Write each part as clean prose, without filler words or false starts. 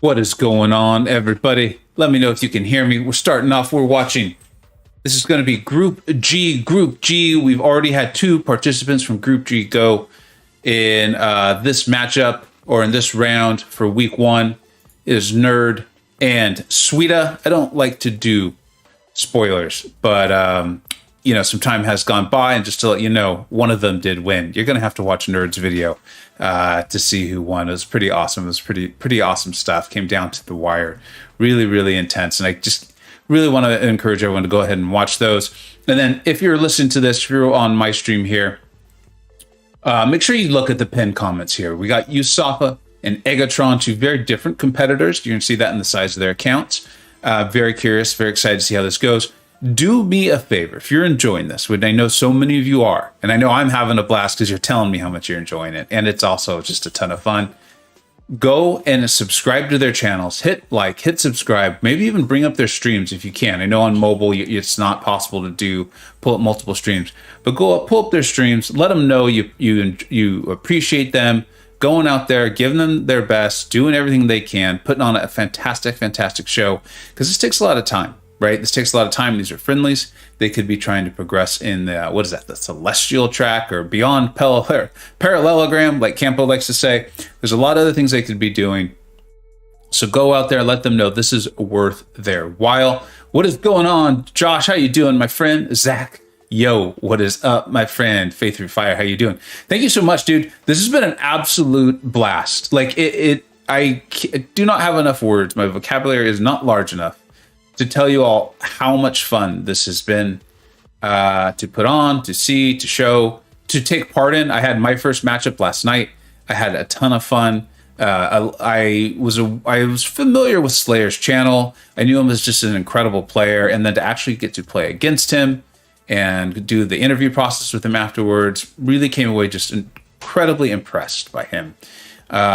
What is going on, everybody? Let me know if you can hear me. We're starting off. We're watching. This is going to be Group G. Group G. We've already had 2 participants from Group G go in this matchup or in this round for week 1. It is Nerd and Sweeta. I don't like to do spoilers, but some time has gone by, and just to let you know, one of them did win. You're going to have to watch Nerd's video to see who won. It was pretty awesome. It was pretty awesome stuff. Came down to the wire. Really, really intense. And I just really want to encourage everyone to go ahead and watch those. And then if you're listening to this, if you're on my stream here, make sure you look at the pinned comments here. We got USAFA and Eggatron, 2 very different competitors. You can see that in the size of their accounts. Very curious, very excited to see how this goes. Do me a favor, if you're enjoying this, which I know so many of you are, and I know I'm having a blast because you're telling me how much you're enjoying it, and it's also just a ton of fun. Go and subscribe to their channels. Hit like, hit subscribe, maybe even bring up their streams if you can. I know on mobile it's not possible to pull up multiple streams, but go up, pull up their streams. Let them know you appreciate them going out there, giving them their best, doing everything they can, putting on a fantastic show, because this takes a lot of time. Right, this takes a lot of time. These are friendlies. They could be trying to progress in the the celestial track or beyond parallelogram, like Campo likes to say. There's a lot of other things they could be doing. So go out there, let them know this is worth their while. What is going on, Josh? How you doing, my friend? Zach, yo, what is up, my friend? Faith Through Fire, how you doing? Thank you so much, dude. This has been an absolute blast. Like I do not have enough words. My vocabulary is not large enough to tell you all how much fun this has been to put on, to see, to show, to take part in. I had my first matchup last night. I had a ton of fun. I was familiar with Slayer's channel. I knew him as just an incredible player, and then to actually get to play against him and do the interview process with him afterwards, really came away just incredibly impressed by him.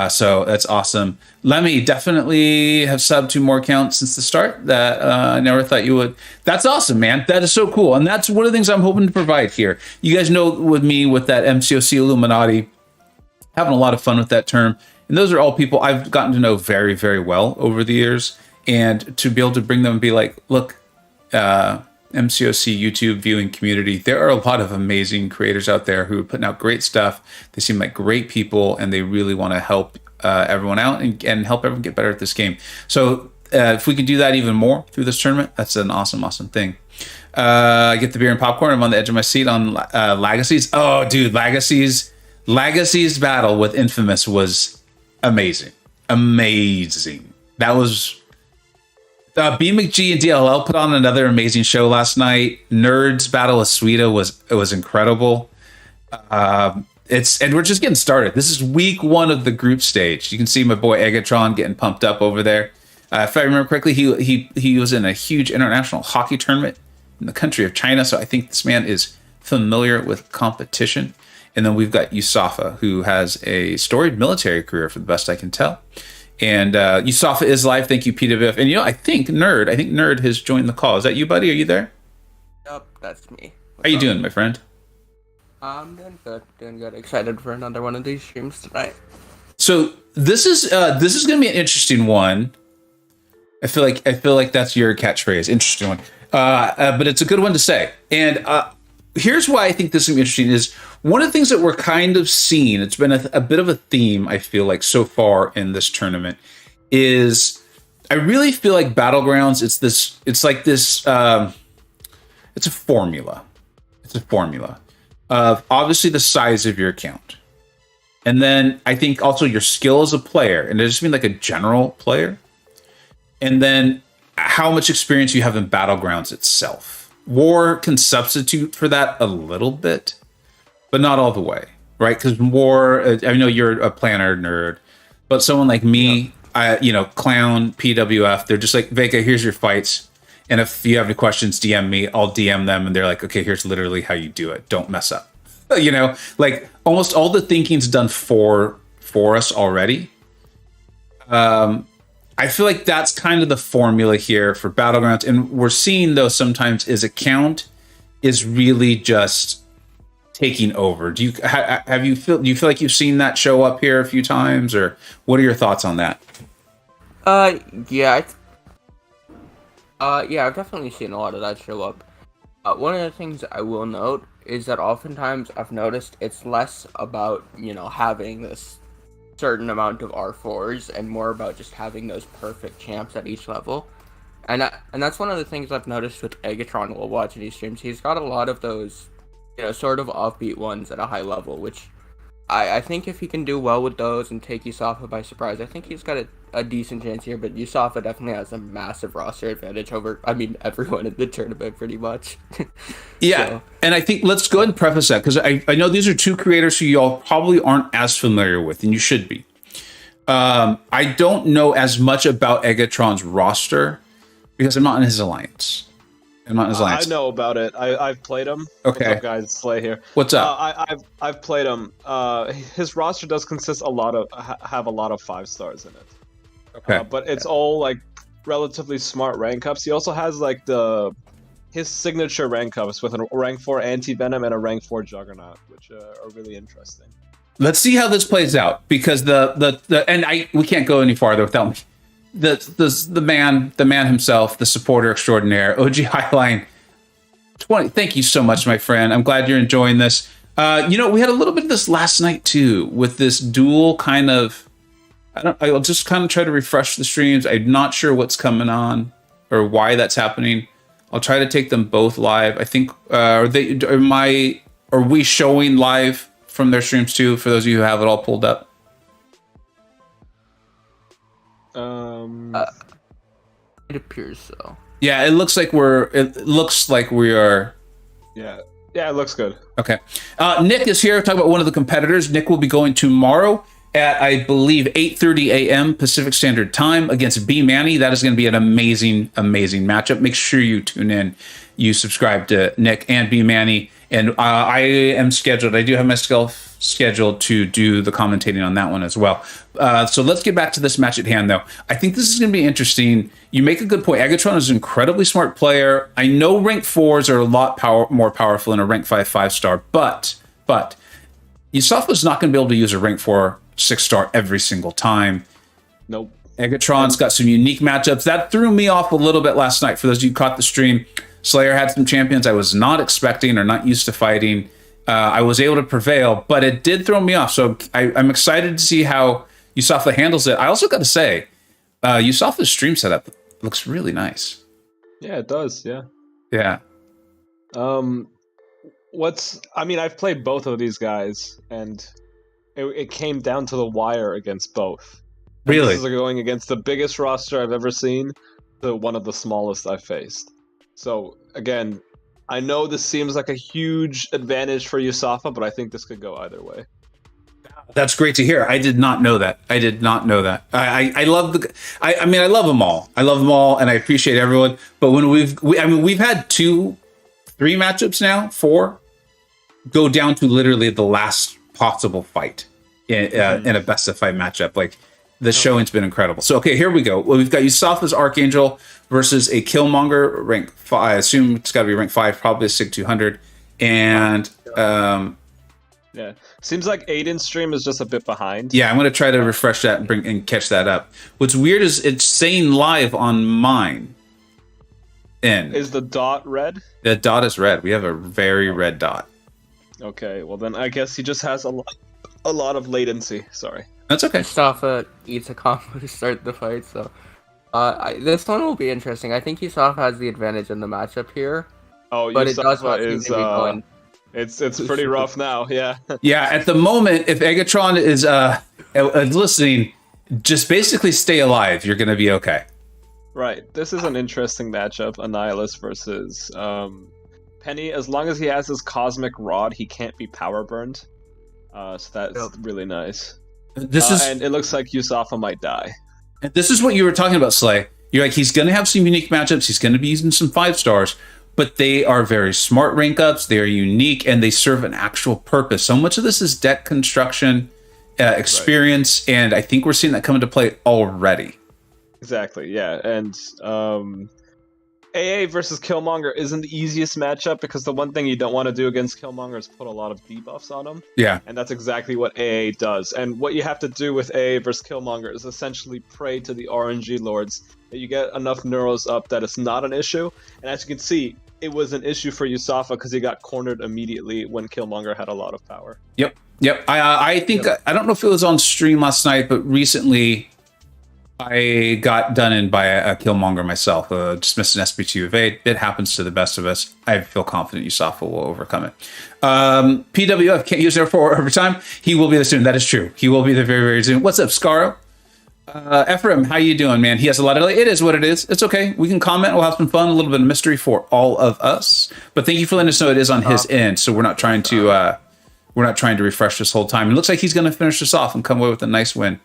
So that's awesome. Lemmy definitely have subbed 2 more accounts since the start that I never thought you would. That's awesome, man. That is so cool. And that's one of the things I'm hoping to provide here. You guys know with me with that MCoC Illuminati, having a lot of fun with that term. And those are all people I've gotten to know very, very well over the years. And to be able to bring them and be like, look, MCoC YouTube viewing community, there are a lot of amazing creators out there who are putting out great stuff. They seem like great people, and they really want to help everyone out and help everyone get better at this game. So if we can do that even more through this tournament, that's an awesome thing. Get the beer and popcorn. I'm on the edge of my seat on Legacies. Oh, dude, Legacies battle with Infamous was amazing. That was... B McG and DLL put on another amazing show last night. Nerd's battle with Sweeta was incredible. And we're just getting started. This is week 1 of the group stage. You can see my boy Eggatron getting pumped up over there. If I remember correctly, he was in a huge international hockey tournament in the country of China. So I think this man is familiar with competition. And then we've got USAFA, who has a storied military career, for the best I can tell. And USAFA is live. Thank you, PWF. And I think Nerd has joined the call. Is that you, buddy? Are you there? Yep, that's me. How you doing, my friend? I'm doing good. Excited for another one of these streams tonight. So this is going to be an interesting one. I feel like that's your catchphrase. Interesting one. But it's a good one to say. And here's why I think this is going to be interesting is one of the things that we're kind of seeing, it's been a bit of a theme, I feel like, so far in this tournament, is I really feel like Battlegrounds, it's a formula. It's a formula of obviously the size of your account. And then I think also your skill as a player, and I just mean like a general player. And then how much experience you have in Battlegrounds itself. War can substitute for that a little bit, but not all the way, right? Because War, I know you're a planner nerd, but someone like me, Clown, PWF, they're just like, Vega, here's your fights. And if you have any questions, DM me, I'll DM them. And they're like, okay, here's literally how you do it. Don't mess up. Like almost all the thinking's done for us already. I feel like that's kind of the formula here for Battlegrounds. And we're seeing, though, sometimes is account is really just taking over. Do you feel like you've seen that show up here a few times, or what are your thoughts on that? Yeah, yeah, I've definitely seen a lot of that show up. One of the things I will note is that oftentimes I've noticed it's less about, having this certain amount of R4s and more about just having those perfect champs at each level. And that's one of the things I've noticed with Eggatron while watching these streams. He's got a lot of those, sort of offbeat ones at a high level, which I think if he can do well with those and take USAFA by surprise, I think he's got a decent chance here. But USAFA definitely has a massive roster advantage over, everyone in the tournament pretty much. Yeah, So, and I think let's go ahead and preface that because I know these are two creators who y'all probably aren't as familiar with, and you should be. I don't know as much about Eggatron's roster because I'm not in his alliance. I know about it. I've played him. Okay. What's up, guys? Slay here. What's up? I've played him. His roster does consist have a lot of 5 stars in it. Okay. But it's all like relatively smart rank ups. He also has like his signature rank ups with a rank 4 anti-venom and a rank 4 juggernaut, which are really interesting. Let's see how this plays out because we can't go any farther without me. The man himself, the supporter extraordinaire, OG Highline 20. Thank you so much, my friend. I'm glad you're enjoying this. We had a little bit of this last night too, with this dual kind of. I'll just kind of try to refresh the streams. I'm not sure what's coming on or why that's happening. I'll try to take them both live. I think are we showing live from their streams too? For those of you who have it all pulled up. it appears so. Yeah, it looks like we are. Yeah, it looks good. Okay. Nick is here to talk about one of the competitors. Nick will be going tomorrow at, I believe, 8:30 a.m. Pacific Standard Time against B Manny. That is going to be an amazing, amazing matchup. Make sure you tune in. You subscribe to Nick and B Manny. And I am scheduled. I do have myself scheduled to do the commentating on that one as well. So let's get back to this match at hand, though. I think this is going to be interesting. You make a good point. Eggatron is an incredibly smart player. I know rank 4s are a lot more powerful than a rank 5 5-star, but USAFA is not going to be able to use a rank 4 6-star every single time. Nope. Eggatron's got some unique matchups. That threw me off a little bit last night. For those of you who caught the stream, Slayer had some champions I was not expecting or not used to fighting. I was able to prevail, but it did throw me off. So I'm excited to see how USAFA handles it. I also got to say, USAFA's stream setup looks really nice. Yeah, it does. Yeah. Yeah. I've played both of these guys, and it came down to the wire against both. And Really? this is going against the biggest roster I've ever seen to one of the smallest I've faced. So, again, I know this seems like a huge advantage for USAFA, but I think this could go either way. That's great to hear. I did not know that. I love I love them all. I love them all, and I appreciate everyone. But when we've had 2-3 matchups now, 4 go down to literally the last possible fight in a best of 5 matchup. Like the showing's been incredible. So okay, here we go. Well, we've got USAFA's Archangel versus a Killmonger, rank 5. I assume it's got to be rank 5, probably a SIG 200, and yeah, seems like Aiden's stream is just a bit behind. yeah, I'm going to try to refresh that and catch that up. What's weird is it's saying live on mine. Is the dot red? The dot is red. We have a very red dot. Okay, well then I guess he just has a lot of latency. Sorry. That's okay. USAFA eats a combo to start the fight, so this one will be interesting. I think USAFA has the advantage in the matchup here. Oh, but it does USAFA seem is to be going. It's pretty rough now. Yeah. Yeah, at the moment, if Eggatron is listening, just basically stay alive. You're going to be okay. Right. This is an interesting matchup. Annihilus versus Penny. As long as he has his Cosmic Rod, he can't be power burned. So that's really nice. And it looks like USAFA might die. This is what you were talking about, Slay. You're like, he's going to have some unique matchups. He's going to be using some 5-stars, but they are very smart rank ups. They are unique, and they serve an actual purpose. So much of this is deck construction, experience, right. And I think we're seeing that come into play already. Exactly, yeah. And AA versus Killmonger isn't the easiest matchup because the one thing you don't want to do against Killmonger is put a lot of debuffs on him. Yeah. And that's exactly what AA does. And what you have to do with AA versus Killmonger is essentially pray to the RNG lords that you get enough neuros up that it's not an issue. And as you can see, it was an issue for USAFA because he got cornered immediately when Killmonger had a lot of power. Yep. I think, I don't know if it was on stream last night, but recently I got done in by a Killmonger myself. Just missed an SP2 evade. It happens to the best of us. I feel confident USAFA will overcome it. PWF can't use their 4 overtime. He will be the soon. That is true. He will be the very, very soon. What's up, Scaro? Ephraim, how you doing, man? He has a lot of... It is what it is. It's okay. We can comment. We'll have some fun. A little bit of mystery for all of us. But thank you for letting us know it is on his end. So we're not trying to... we're not trying to refresh this whole time. It looks like he's going to finish this off and come away with a nice win.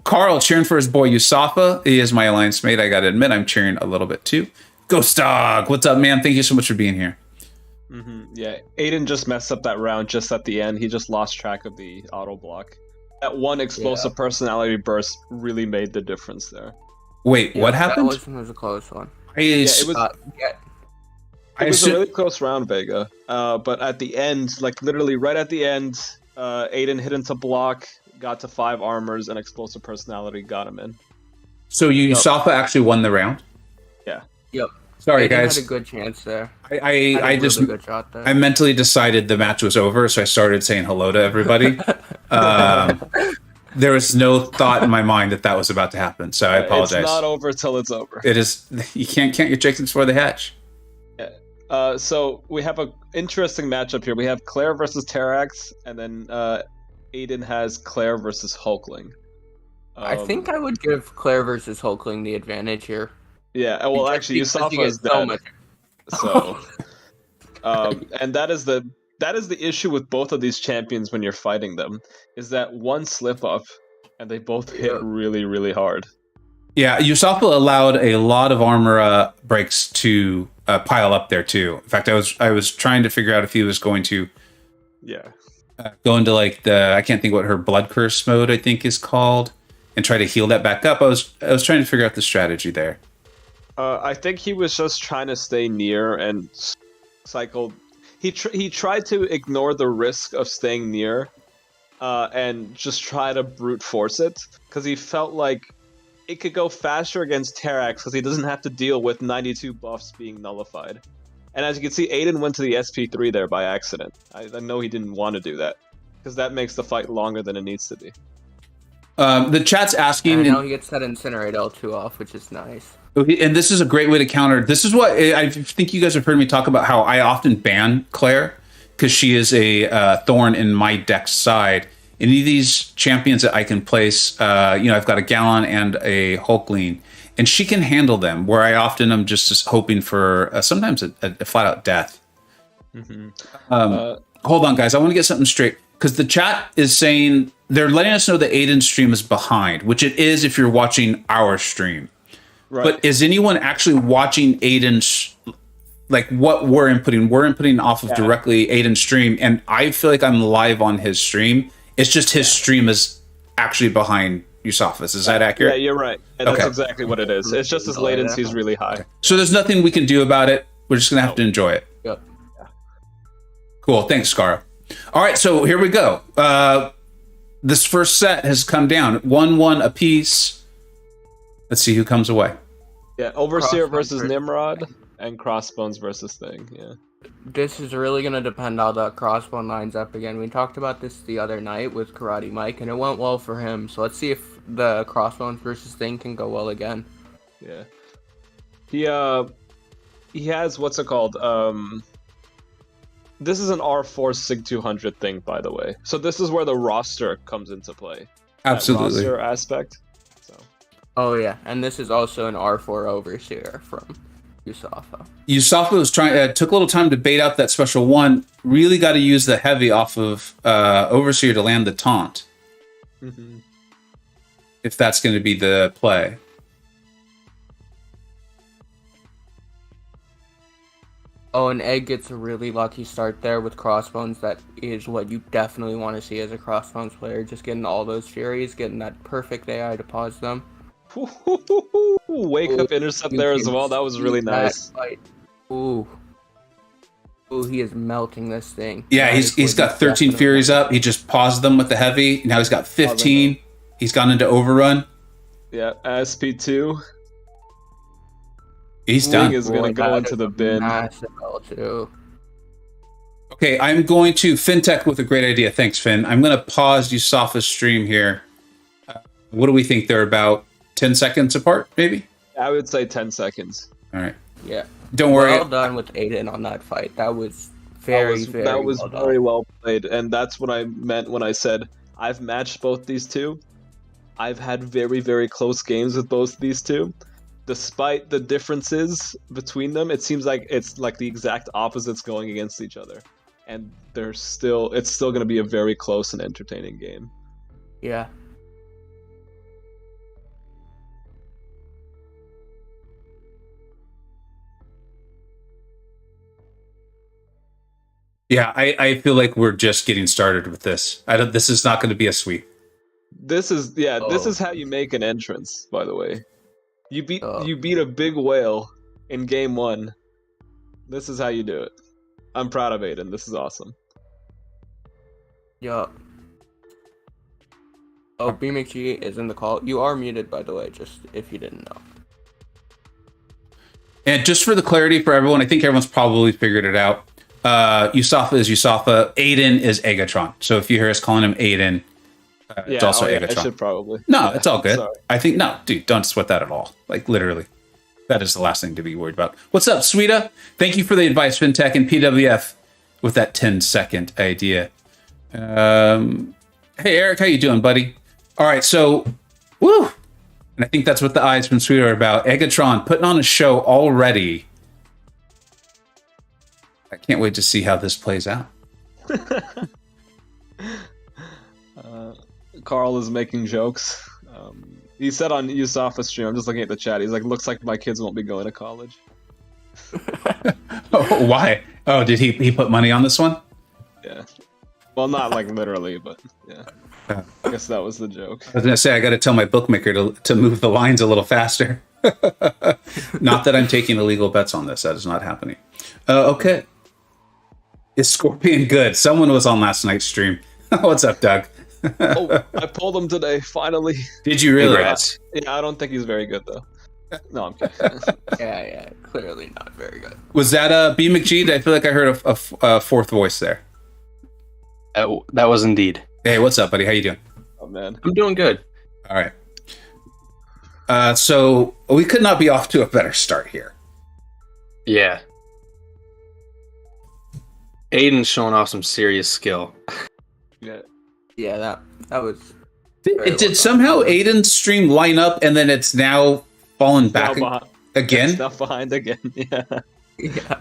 Carl cheering for his boy USAFA. He is my alliance mate. I got to admit, I'm cheering a little bit too. Ghost Dog, what's up, man? Thank you so much for being here. Yeah, Aiden just messed up that round just at the end. He just lost track of the auto block. That one explosive personality burst really made the difference there. Wait, what happened? That was a close one. It was a really close round, Vega. But at the end, like literally right at the end, Aiden hit into block, got to 5 armors, and explosive personality got him in. So USAFA actually won the round? Yeah. Yep. Sorry, Aiden guys. had a good chance there. I just really good shot there. I mentally decided the match was over, so I started saying hello to everybody. There was no thought in my mind that was about to happen, so I apologize. It's not over till it's over. It is. You can't count your chickens before they hatch. Yeah. So we have an interesting matchup here. We have Claire versus Terax, and then Aiden has Claire versus Hulkling. I think I would give Claire versus Hulkling the advantage here. Yeah, well, actually, USAFA is dead. So, and that is the issue with both of these champions when you're fighting them, is that one slip up, and they both hit really, really hard. Yeah, USAFA allowed a lot of armor breaks to pile up there too. In fact, I was trying to figure out if he was going to, go into like I can't think what her blood curse mode I think is called, and try to heal that back up. I was trying to figure out the strategy there. I think he was just trying to stay near and cycle. He tried to ignore the risk of staying near, and just try to brute force it because he felt like it could go faster against Terax because he doesn't have to deal with 92 buffs being nullified. And as you can see, Aiden went to the SP3 there by accident. I know he didn't want to do that because that makes the fight longer than it needs to be. The chat's asking. And now he gets that Incinerate L2 off, which is nice. And this is a great way to counter. This is what I think you guys have heard me talk about, how I often ban Claire because she is a thorn in my deck's side. Any of these champions that I can place, I've got a Gallon and a Hulkling, and she can handle them, where I often am just hoping for sometimes a flat-out death. Hold on, guys. I want to get something straight, because the chat is saying they're letting us know that Aiden's stream is behind, which it is if you're watching our stream. Right. But is anyone actually watching Aiden's, like what we're inputting? We're inputting off of directly Aiden's stream, and I feel like I'm live on his stream. It's just his stream is actually behind USAFA's. Is that accurate? Yeah, you're right. And that's exactly what it is. It's just his latency is really high. So there's nothing we can do about it. We're just going to have to enjoy it. Yep. Cool. Thanks, Scar. All right, so here we go. This first set has come down. 1-1 apiece. Let's see who comes away. Yeah, Overseer versus Nimrod, and Crossbones versus Thing. Yeah. This is really going to depend how that Crossbone lines up again. We talked about this the other night with Karate Mike, and it went well for him. So let's see if the Crossbones versus Thing can go well again. Yeah. He has, what's it called? This is an R4 Sig 200 thing, by the way. So this is where the roster comes into play. Absolutely. That roster aspect. So. Oh yeah, and this is also an R4 Overseer from USAFA. USAFA was took a little time to bait out that special one. Really got to use the heavy off of Overseer to land the taunt. If that's going to be the play. Oh, and Egg gets a really lucky start there with Crossbones. That is what you definitely want to see as a Crossbones player. Just getting all those Furies, getting that perfect AI to pause them. Wake up intercept there as well. That was really nice. Ooh. Ooh, he is melting this thing. Yeah, he's got 13 Furies up. He just paused them with the heavy. Now he's got 15. He's gone into overrun. Yeah, SP2. He's done. Is going to go into the bin. Massive L2. Okay, I'm going to FinTech with a great idea. Thanks, Finn. I'm going to pause USAFA's stream here. What do we think? They're about 10 seconds apart, maybe? I would say 10 seconds. All right. Yeah. Don't worry. Well done with Aiden on that fight. That was very well played, and that's what I meant when I said I've matched both these two. I've had very, very close games with both these two. Despite the differences between them, it seems like it's like the exact opposites going against each other. And it's still going to be a very close and entertaining game. Yeah. Yeah, I feel like we're just getting started with this. This is not going to be a sweep. This is how you make an entrance, by the way. You beat a big whale in game 1. This is how you do it. I'm proud of Aiden. This is awesome. Yup. Oh, BMcG is in the call. You are muted, by the way, just if you didn't know. And just for the clarity for everyone, I think everyone's probably figured it out. USAFA is USAFA. Aiden is Eggatron. So if you hear us calling him Aiden, it's also Eggatron. I should probably. No, it's all good. Sorry. I think, no, dude, don't sweat that at all. Like, literally. That is the last thing to be worried about. What's up, Sweeta? Thank you for the advice, FinTech and PWF, with that 10-second idea. Hey, Eric, how you doing, buddy? All right, so, woo! And I think that's what the eyes from Sweeta are about. Eggatron putting on a show already. I can't wait to see how this plays out. Carl is making jokes. He said on USAFA stream, I'm just looking at the chat, he's like, looks like my kids won't be going to college. Oh, why? Oh, did he put money on this one? Yeah. Well, not like literally, but yeah. I guess that was the joke. I was going to say, I got to tell my bookmaker to move the lines a little faster. Not that I'm taking illegal bets on this. That is not happening. Okay. Is Scorpion good? Someone was on last night's stream. What's up, Doug? Oh, I pulled him today, finally. Did you really? Yeah, I don't think he's very good, though. No, I'm kidding. Yeah, clearly not very good. Was that B. McGee? I feel like I heard a fourth voice there. That was indeed. Hey, what's up, buddy? How you doing? Oh, man. I'm doing good. All right. So we could not be off to a better start here. Yeah. Aiden's showing off some serious skill. Yeah, that was... Did somehow Aiden's stream line up and then it's now fallen back again? It's now behind again, yeah. Yeah.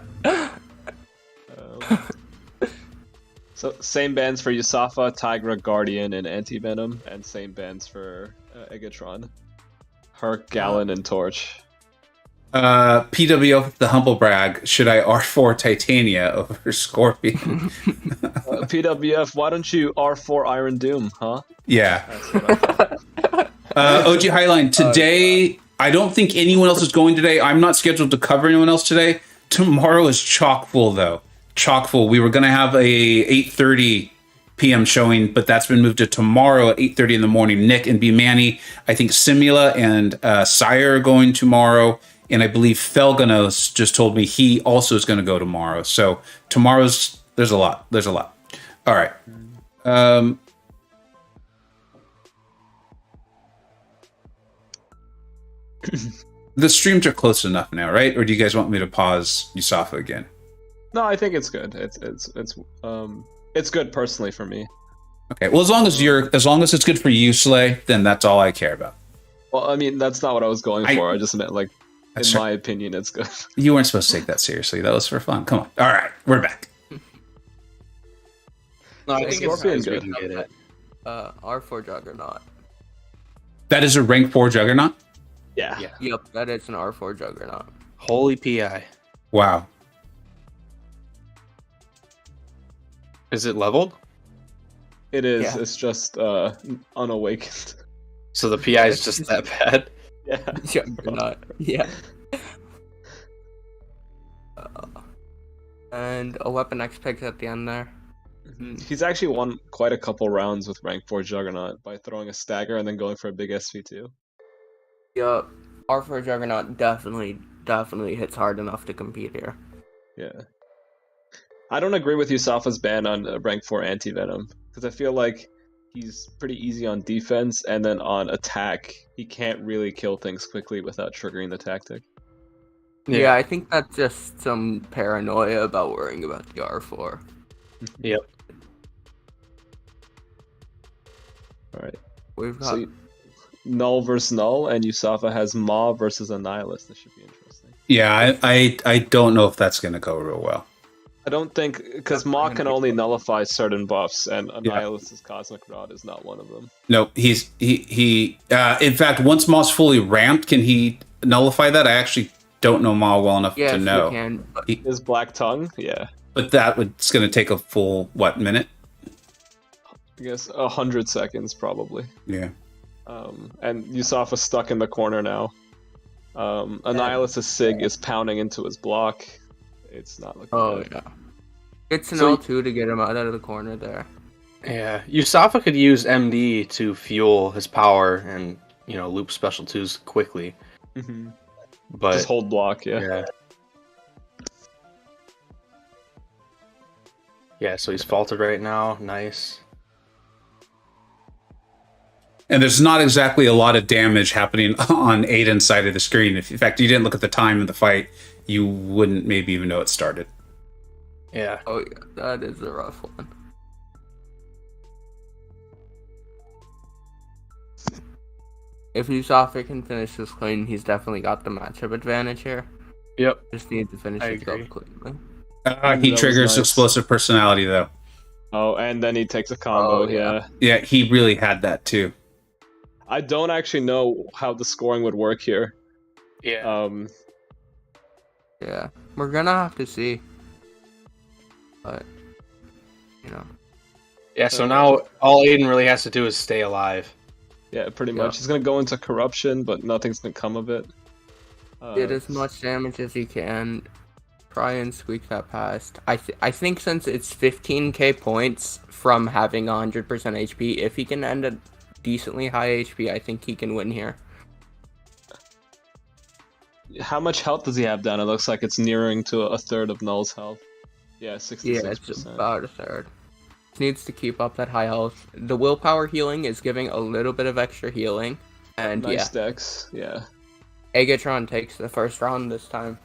So, same bands for USAFA, Tigra, Guardian, and Anti-Venom, and same bands for Eggatron. Herc, Gallon, and Torch. PWF, the humble brag, should I R4 Titania over Scorpion? PWF, why don't you R4 Iron Doom, huh? Yeah. That's what I thought. OG Highline, today, I don't think anyone else is going today. I'm not scheduled to cover anyone else today. Tomorrow is chock full, though. Chock full. We were going to have a 8:30 p.m. showing, but that's been moved to tomorrow at 8:30 in the morning. Nick and B. Manny, I think Simula and Sire are going tomorrow. And I believe Felganos just told me he also is going to go tomorrow. So tomorrow's, there's a lot. All right. The streams are close enough now, right? Or do you guys want me to pause USAFA again? No, I think it's good. It's good personally for me. Okay. Well, as long as it's good for you, Slay, then that's all I care about. Well, I mean, that's not what I was going for. I just meant like, in my opinion, it's good. You weren't supposed to take that seriously. That was for fun. Come on. All right, we're back. No, I think Scorpion's it's good. Get it. R4 Juggernaut. That is a rank 4 Juggernaut? Yeah. Yep, that is an R4 Juggernaut. Holy PI. Wow. Is it leveled? It is. Yeah. It's just unawakened. So the PI is just that bad? Yeah. Juggernaut. Yeah. And a Weapon X picks at the end there. He's actually won quite a couple rounds with rank 4 Juggernaut by throwing a stagger and then going for a big SP2. Yup. R4 Juggernaut definitely hits hard enough to compete here. Yeah. I don't agree with USAFA's ban on rank 4 anti-venom, because I feel like he's pretty easy on defense, and then on attack, he can't really kill things quickly without triggering the tactic. Yeah, I think that's just some paranoia about worrying about the R4. Yep. Alright. We've got... So, Null versus Null, and USAFA has Maw versus Annihilus. This should be interesting. Yeah, I don't know if that's going to go real well. I don't think, because Maw can only nullify certain buffs, and Annihilus's Cosmic Rod is not one of them. No, he in fact, once Maw's fully ramped, can he nullify that? I actually don't know Maw well enough to know. He can. His Black Tongue, yeah. But it's going to take a full, minute? I guess 100 seconds, probably. Yeah. And USAFA's stuck in the corner now. Annihilus's Sig is pounding into his block. It's not looking good. Yeah. It's an L2 to get him out of the corner there. Yeah, USAFA could use MD to fuel his power and, loop special 2s quickly. Mm-hmm. But just hold block, yeah. Yeah, so he's faulted right now. Nice. And there's not exactly a lot of damage happening on Aiden's side of the screen. If, in fact, you didn't look at the time of the fight, you wouldn't maybe even know it started. Yeah. Oh, yeah, that is a rough one. If USAFA can finish this clean, he's definitely got the matchup advantage here. Yep. Just needs to finish it up cleanly. He triggers explosive personality, though. Oh, and then he takes a combo, yeah. Yeah, he really had that, too. I don't actually know how the scoring would work here. Yeah. Yeah, we're gonna have to see. But, Yeah, so now all Aiden really has to do is stay alive. Yeah, pretty much. He's gonna go into corruption, but nothing's gonna come of it. Get as much damage as he can. Try and squeak that past. I think since it's 15k points from having 100% HP, if he can end at decently high HP, I think he can win here. How much health does he have down? It looks like it's nearing to a third of Null's health. Yeah, 66%. Yeah, it's about a third. Needs to keep up that high health. The willpower healing is giving a little bit of extra healing. And nice dex, yeah. Eggatron takes the first round this time.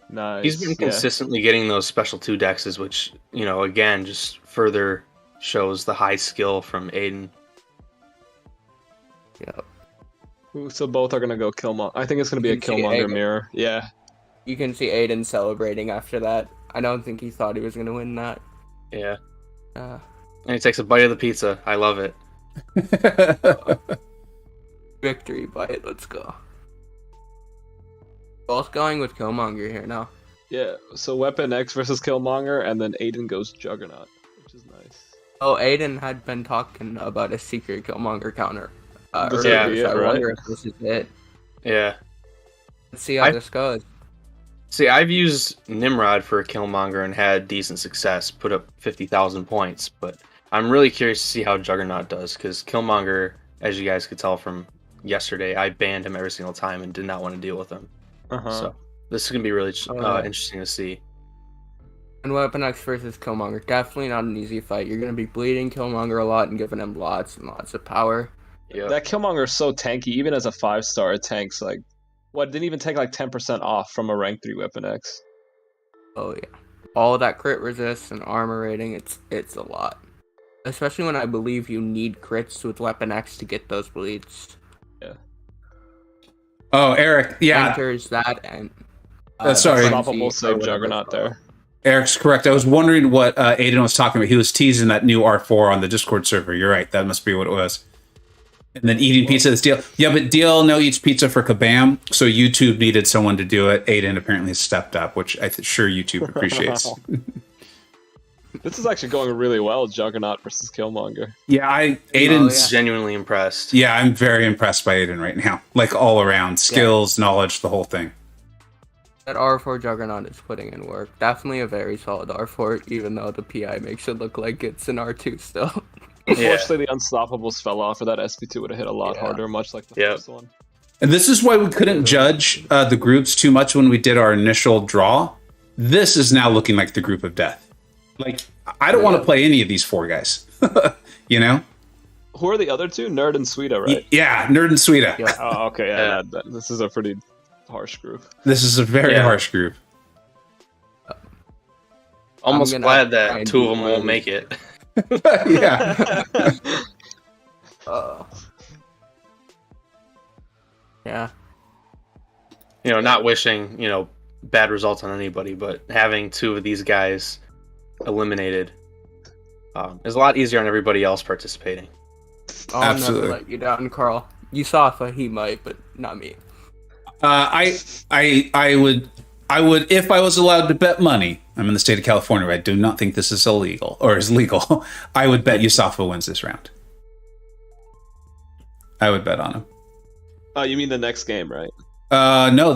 Nice. He's been consistently getting those special 2 dexes, which, again, just further shows the high skill from Aiden. Yep. So both are gonna go Killmonger. I think it's gonna be a Killmonger mirror. Yeah. You can see Aiden celebrating after that. I don't think he thought he was gonna win that. Yeah. And he takes a bite of the pizza. I love it. Victory bite. Let's go. Both going with Killmonger here now. Yeah. So Weapon X versus Killmonger, and then Aiden goes Juggernaut, which is nice. Oh, Aiden had been talking about a secret Killmonger counter. This I right? wonder if this is it. Yeah. Let's see how this goes. See, I've used Nimrod for a Killmonger and had decent success, put up 50,000 points, but I'm really curious to see how Juggernaut does, because Killmonger, as you guys could tell from yesterday, I banned him every single time and did not want to deal with him. So this is going to be really interesting to see. And Weapon X versus Killmonger, definitely not an easy fight. You're going to be bleeding Killmonger a lot and giving him lots and lots of power. Yep. That Killmonger is so tanky, even as a 5-star, it tanks like... What, didn't even take like 10% off from a rank 3 Weapon X. Oh yeah. All that crit resist and armor rating, it's a lot. Especially when I believe you need crits with Weapon X to get those bleeds. Yeah. Oh, Eric, yeah. Enters that and... sorry. Unstoppable save Juggernaut there. Eric's correct. I was wondering what Aiden was talking about. He was teasing that new R4 on the Discord server. You're right. That must be what it was. And then eating pizza is DL. Yeah, but DL now eats pizza for Kabam, so YouTube needed someone to do it. Aiden apparently stepped up, which I'm sure YouTube appreciates. This is actually going really well, Juggernaut versus Killmonger. Yeah, Oh, Aiden's. yeah. Genuinely impressed. Yeah, I'm very impressed by Aiden right now. Like all around, skills, knowledge, the whole thing. That R4 Juggernaut is putting in work. Definitely a very solid R4, even though the PI makes it look like it's an R2 still. Unfortunately, the Unstoppables fell off, or that SP2 would have hit a lot harder, much like the first one. And this is why we couldn't judge the groups too much when we did our initial draw. This is now looking like the group of death. Like, I don't want to play any of these 4 guys. You know? Who are the other two? Nerd and Suida, right? Yeah, Nerd and Suida. Yeah. Oh, okay. Yeah, this is a pretty harsh group. This is a very harsh group. Almost I'm glad gonna try that and 2 of do them won't one. make it. Yeah. Yeah. You know, not wishing, bad results on anybody, but having 2 of these guys eliminated is a lot easier on everybody else participating. I'll Absolutely. never let you down, Carl. USAFA, he might, but not me. I would, if I was allowed to bet money, I'm in the state of California, I do not think this is illegal, or is legal. I would bet USAFA wins this round. I would bet on him. Oh, you mean the next game, right? No,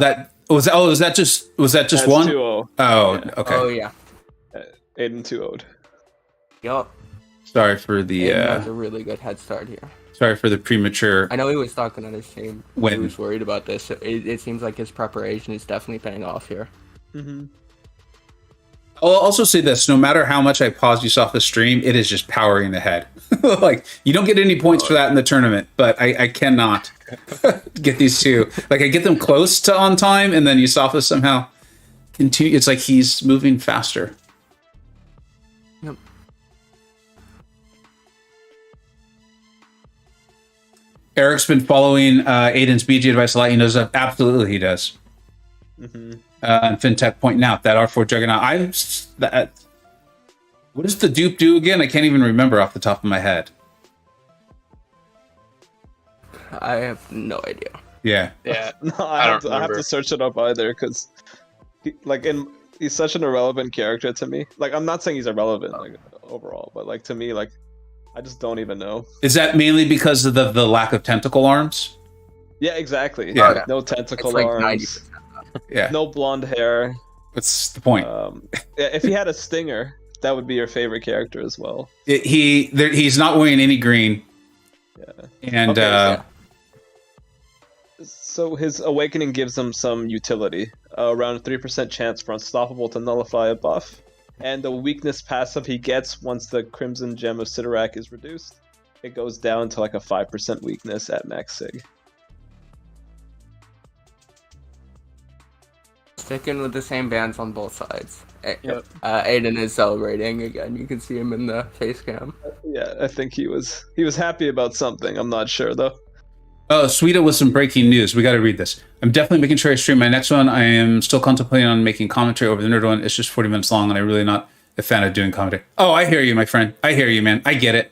was that just That's one? 2-0. Oh, Yeah. okay. Oh, yeah. Aiden 2-0'd. Yup. Sorry for the Aiden has a really good head start here. sorry for the premature. I know he was talking on his team. When- He was worried about this. It seems like his preparation is definitely paying off here. Mm-hmm. I'll also say this: no matter how much I pause you off the stream, it is just powering ahead. Like, you don't get any points for that in the tournament, but I cannot get these 2. Like, I get them close to on time, and then Yusafa somehow continue. It's like he's moving faster. Yep. Eric's been following Aiden's BG advice a lot. He knows that. Absolutely, he does. Mm-hmm. And FinTech pointing out that R4 Juggernaut. What does the dupe do again? I can't even remember off the top of my head. I have no idea. Yeah. Yeah. No, I don't I have remember. to search it up either, because he's such an irrelevant character to me. Like, I'm not saying he's irrelevant, like, overall, but, like, to me, like, I just don't even know. Is that mainly because of the lack of tentacle arms? Yeah, exactly. Yeah. Like, no tentacle It's like arms, 90%. Yeah. no blonde hair. What's the point? Yeah, if he had a stinger, that would be your favorite character as well. He's not wearing any green. Yeah. And Okay, yeah. So his awakening gives him some utility. Around a 3% chance for Unstoppable to nullify a buff. And the weakness passive he gets once the Crimson Gem of Sidorak is reduced, it goes down to like a 5% weakness at max sig. Sticking with the same bands on both sides. Yep. Aiden is celebrating again. You can see him in the face cam. Yeah, I think he was happy about something. I'm not sure though. oh, Sweeta with some breaking news. We got to read this. I'm definitely making sure I stream my next one. I am still contemplating on making commentary over the nerd one. It's just 40 minutes long, and I'm really not a fan of doing commentary. Oh, I hear you, my friend. I hear you, man. I get it.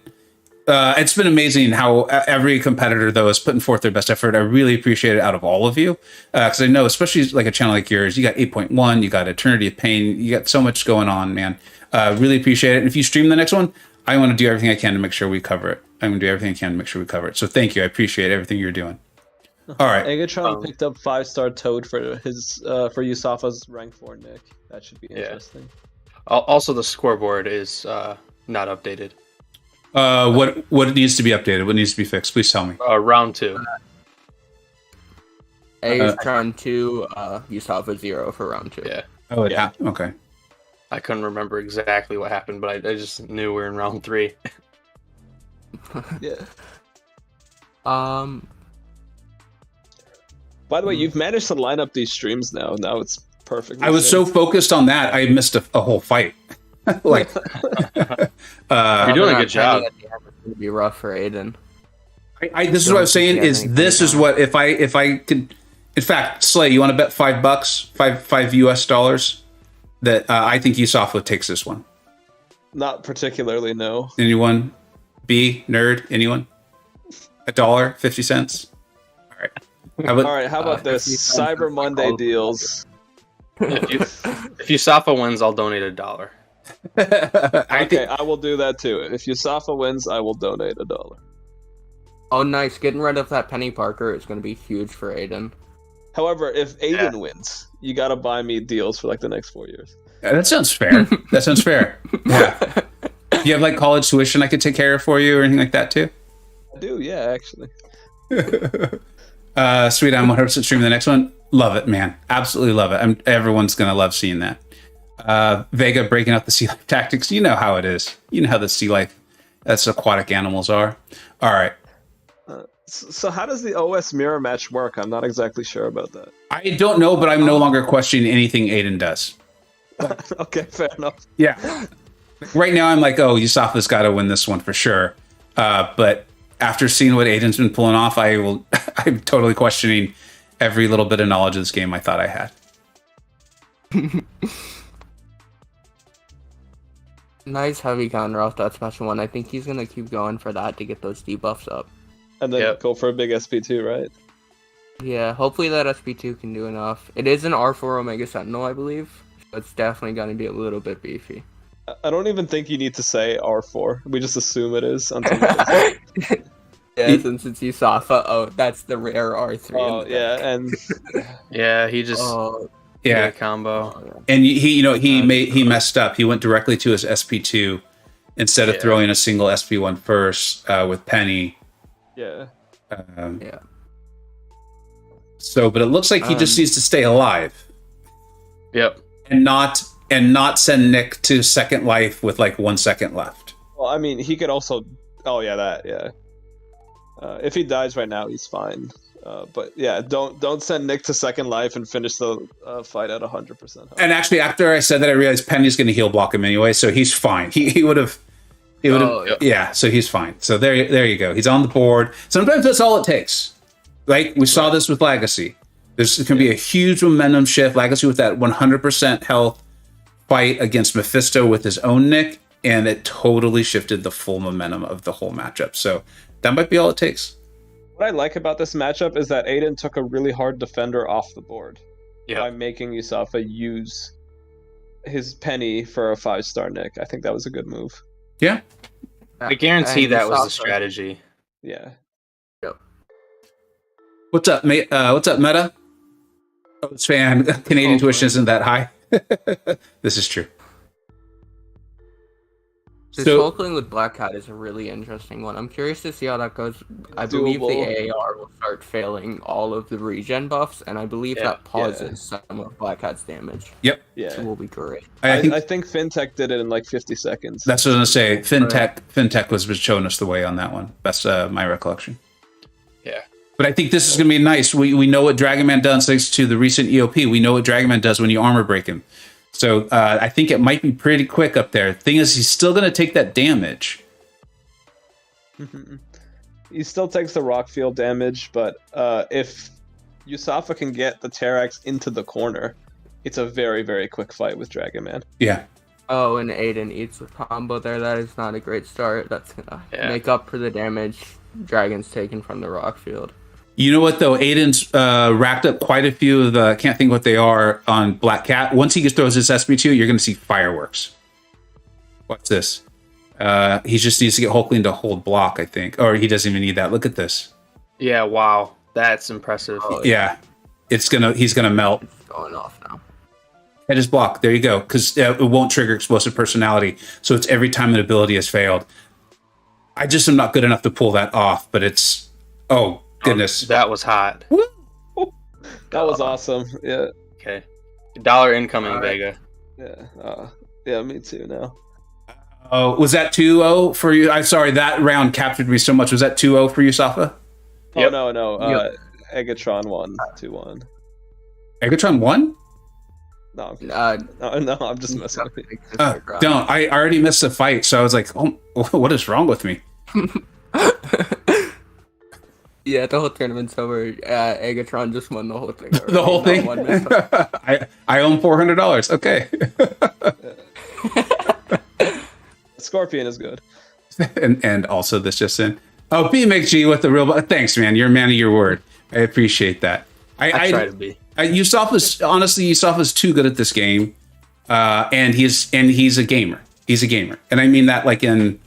It's been amazing how every competitor, though, is putting forth their best effort. I really appreciate it out of all of you. Because I know, especially like a channel like yours, you got 8.1, you got Eternity of Pain, you got so much going on, man. Really appreciate it. And if you stream the next one, I want to do everything I can to make sure we cover it. I'm going to do everything I can to make sure we cover it. So thank you. I appreciate everything you're doing. All right. Eggatron picked up 5-star Toad for his for Yusafa's rank 4 Nick. That should be interesting. Also, the scoreboard is not updated. What needs to be updated? What needs to be fixed? Please tell me. Round 2. Eggatron 2, USAFA 0 for round 2. Yeah. Oh, yeah. Okay. I couldn't remember exactly what happened, but I just knew we were in round 3. Yeah. By the way, you've managed to line up these streams now. Now it's perfect. I was so focused on that, I missed a whole fight. Like, You're doing a good job. It's going to be rough for Aiden. this is what I was saying. If I could, in fact, Slay, you want to bet $5, five US dollars that I think USAFA takes this one. Not particularly, no. Anyone? B nerd? Anyone? $1, 50 cents. All right. How about this? 50 cents Cyber is Monday like deals. If USAFA wins, I'll donate $1. I will do that too. If USAFA wins, I will donate $1. Oh, nice. Getting rid of that Penny Parker is going to be huge for Aiden. However, if Aiden wins, you gotta buy me deals for like the next 4 years. That sounds fair. That sounds fair. Yeah. Do you have like college tuition I could take care of for you or anything like that too? I do, yeah, actually. Sweet, I'm 100% streaming the next one. Love it, man. Absolutely love it. Everyone's going to love seeing that. Vega breaking out the sea life tactics. You know how it is. You know how the sea life, that's aquatic animals are. All right. So how does the OS mirror match work? I'm not exactly sure about that. I don't know, but I'm no longer questioning anything Aiden does. Okay, fair enough. Yeah. Right now, I'm like, oh, USAFA's got to win this one for sure. But after seeing what Aiden's been pulling off, I'm totally questioning every little bit of knowledge of this game I thought I had. Nice heavy counter off that special one. I think he's going to keep going for that to get those debuffs up. And then go for a big SP2, right? Yeah, hopefully that SP2 can do enough. It is an R4 Omega Sentinel, I believe. So it's definitely going to be a little bit beefy. I don't even think you need to say R4. We just assume it is until it is. Yeah, since it's USAFA. Oh, that's the rare R3. Oh, yeah, and... Yeah, he just... Yeah, combo. And he messed up. He went directly to his SP2 instead of throwing a single SP1 first with Penny. Yeah. Yeah. So, but it looks like he just needs to stay alive. Yep. And not send Nick to second life with like 1 second left. Well, I mean, he could also. Oh yeah, that yeah. If he dies right now, he's fine. But yeah, don't send Nick to second life and finish the fight at 100%. And actually, after I said that, I realized Penny's going to heal block him anyway, so he's fine. He would have. Yeah, so he's fine. So there you go. He's on the board. Sometimes that's all it takes. Like we saw this with Legacy. There's going to be a huge momentum shift. Legacy with that 100% health fight against Mephisto with his own Nick, and it totally shifted the full momentum of the whole matchup. So that might be all it takes. What I like about this matchup is that Aiden took a really hard defender off the board by making USAFA use his Penny for a 5-star Nick. I think that was a good move. Yeah. I guarantee that was the strategy. Yeah. Yep. What's up, mate? What's up, Meta? Oh, fan. Canadian tuition isn't that high. This is true. This whole thing with Black Cat is a really interesting one. I'm curious to see how that goes. I believe the AAR will start failing all of the regen buffs, and I believe that pauses some of Black Cat's damage. Yep. Yeah. It will be great. I think FinTech did it in like 50 seconds. That's what I was going to say. FinTech was showing us the way on that one. That's my recollection. Yeah. But I think this is going to be nice. We know what Dragon Man does thanks to the recent EOP. We know what Dragon Man does when you armor break him. So I think it might be pretty quick up there. Thing is, he's still going to take that damage. He still takes the rock field damage, but if USAFA can get the Terax into the corner, it's a very, very quick fight with Dragon Man. Yeah. Oh, and Aiden eats the combo there. That is not a great start. That's going to make up for the damage Dragon's taken from the rock field. You know what, though? Aiden's racked up quite a few of the... I can't think what they are on Black Cat. Once he throws his SP2, you're going to see fireworks. What's this? He just needs to get Hulkling to hold block, I think. Or he doesn't even need that. Look at this. Yeah, wow. That's impressive. Oh, yeah. He's going to melt. It's going off now. Hit his block. There you go. Because it won't trigger explosive personality. So it's every time an ability has failed. I just am not good enough to pull that off. But it's... Oh, goodness. That was hot. That was awesome. Yeah. Okay. $1 incoming, Vega. Yeah. Yeah, me too now. Oh, was that 2-0 for you? I'm sorry, that round captured me so much. Was that 2-0 for you, Safa? Yep. Oh, no. Eggatron won 2-1. Eggatron won? No, I'm just messing with you. Don't. I already missed the fight, so I was like, oh, what is wrong with me? Yeah, the whole tournament's over. Eggatron just won the whole thing. The whole thing? I own $400. Okay. Scorpion is good. and also this just in. Oh, BMXG with the real... Thanks, man. You're a man of your word. I appreciate that. I try to be. USAFA's too good at this game. and he's a gamer. He's a gamer, and I mean that like in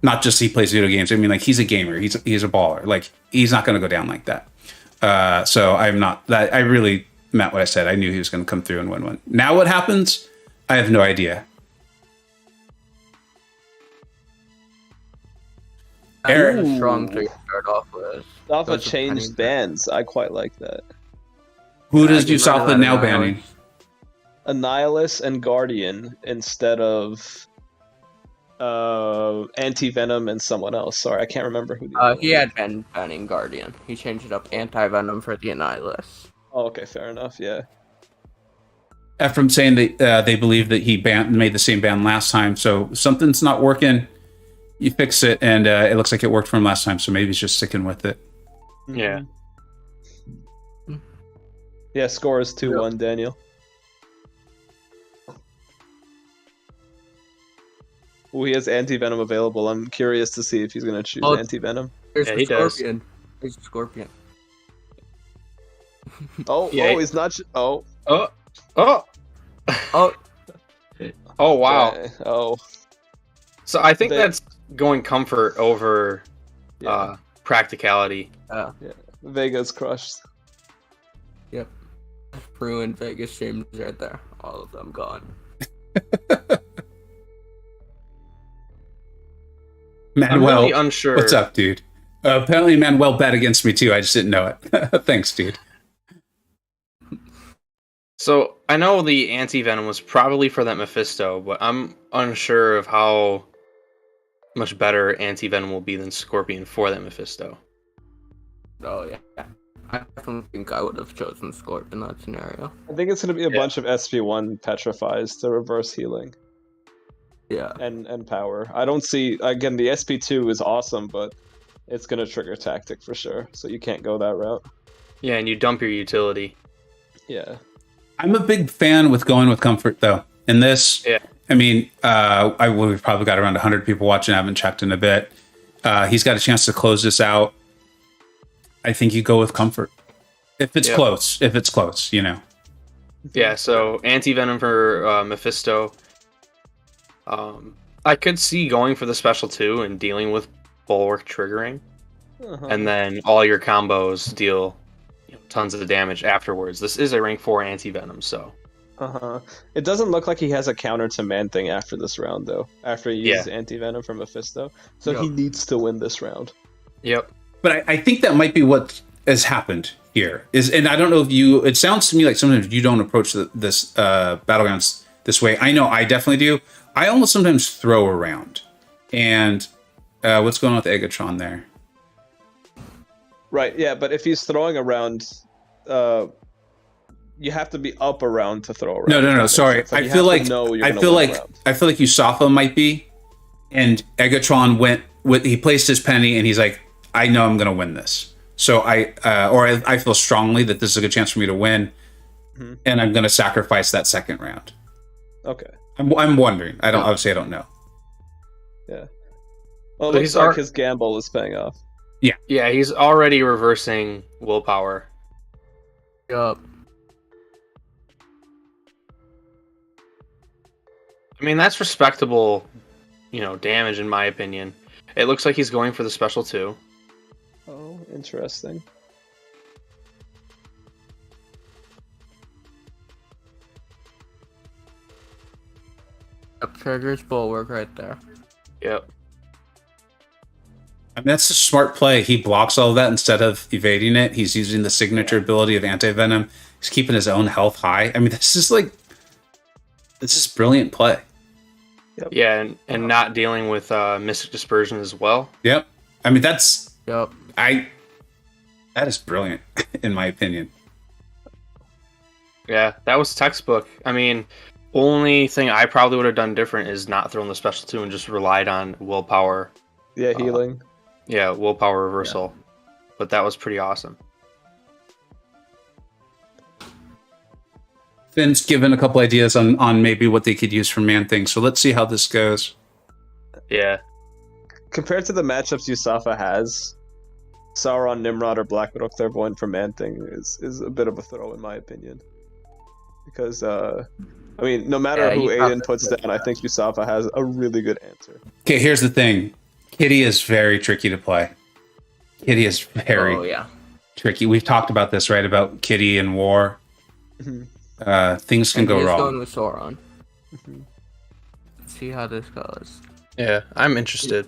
not just he plays video games. I mean like he's a gamer. He's a baller. Like he's not going to go down like that. So I'm not that. I really meant what I said. I knew he was going to come through and win one. Now what happens? I have no idea. Eric, a strong 3 to start off with. USAFA changed bans. I quite like that. Who does USAFA now banning? Annihilus and Guardian instead of Anti-Venom and someone else. Sorry, I can't remember who. He had been banning Guardian. He changed it up Anti-Venom for the Annihilus. Oh, okay, fair enough. Yeah. Ephraim saying that they believe that he made the same ban last time, so something's not working. You fix it, and it looks like it worked for him last time, so maybe he's just sticking with it. Yeah. Yeah, score is 2-1, Daniel. Ooh, he has Anti-Venom available. I'm curious to see if he's going to choose Anti-Venom. There's Yeah, the he does. Scorpion. There's the Scorpion. Oh, Yeah. he's not... Oh. Oh, Oh, wow. Okay. Oh. So I think that's going comfort over Yeah. practicality. Vega's crushed. yep. Ruined Vegas streams right there. All of them gone. Manuel, I'm really unsure. what's up, dude? Apparently Manuel bet against me too. I just didn't know it. Thanks, dude. So I know the anti-venom was probably for that Mephisto, but I'm unsure of how much better anti-venom will be than Scorpion for that Mephisto. Oh, yeah. I definitely think I would have chosen Scorpion in that scenario. I think it's going to be a bunch of SP1 petrifies to reverse healing. Yeah. And power. I don't see... Again, the SP2 is awesome, but it's going to trigger tactic for sure, so you can't go that route. Yeah, and you dump your utility. Yeah. I'm a big fan with going with comfort, though. In this, Yeah. I mean, we've probably got around 100 people watching. I haven't checked in a bit. He's got a chance to close this out. I think you go with comfort. If it's close. If it's close, you know. Yeah, so anti-venom for Mephisto. I could see going for the special 2 and dealing with Bulwark triggering. Uh-huh. And then all your combos deal tons of damage afterwards. This is a rank 4 anti-venom, so... Uh-huh. It doesn't look like he has a counter to Man-Thing after this round, though. After he uses Anti-Venom from Mephisto. So he needs to win this round. Yep. But I think that might be what has happened here. And I don't know if you... It sounds to me like sometimes you don't approach this Battlegrounds this way. I know I definitely do. I almost sometimes throw around. And what's going on with Eggatron there? Right, yeah, but if he's throwing around... you have to be up around to throw around. No. Sorry, I feel like USAFA might be, and Eggatron went with. He placed his penny, and he's like, "I know I'm going to win this." So I feel strongly that this is a good chance for me to win, and I'm going to sacrifice that second round. Okay. I'm wondering. Obviously I don't know. Yeah. Well, it looks like his gamble is paying off. Yeah. Yeah, he's already reversing willpower. Yup. I mean, that's respectable, damage in my opinion. It looks like he's going for the special 2. Oh, interesting. Yep, triggers Bulwark right there. Yep. I mean, that's a smart play. He blocks all of that instead of evading it. He's using the signature ability of Anti-Venom. He's keeping his own health high. I mean, this is brilliant play. Yep. Yeah, and not dealing with Mystic Dispersion as well. Yep. I mean, that is brilliant, in my opinion. Yeah, that was textbook. I mean, only thing I probably would have done different is not thrown the special 2 and just relied on willpower. Yeah, healing. Willpower reversal. Yeah. But that was pretty awesome. Finn's given a couple ideas on maybe what they could use for Man-Thing, so let's see how this goes. Yeah. Compared to the matchups USAFA has, Sauron, Nimrod, or Black Widow Clairvoyant for Man-Thing is a bit of a throw, in my opinion. because I mean, no matter who Aiden puts down, I think USAFA has a really good answer. Okay, here's the thing. Kitty is very tricky to play. Kitty is very tricky. We've talked about this, right? About Kitty and War. Things can go wrong. Going with Sauron. Let's see how this goes. Yeah, I'm interested.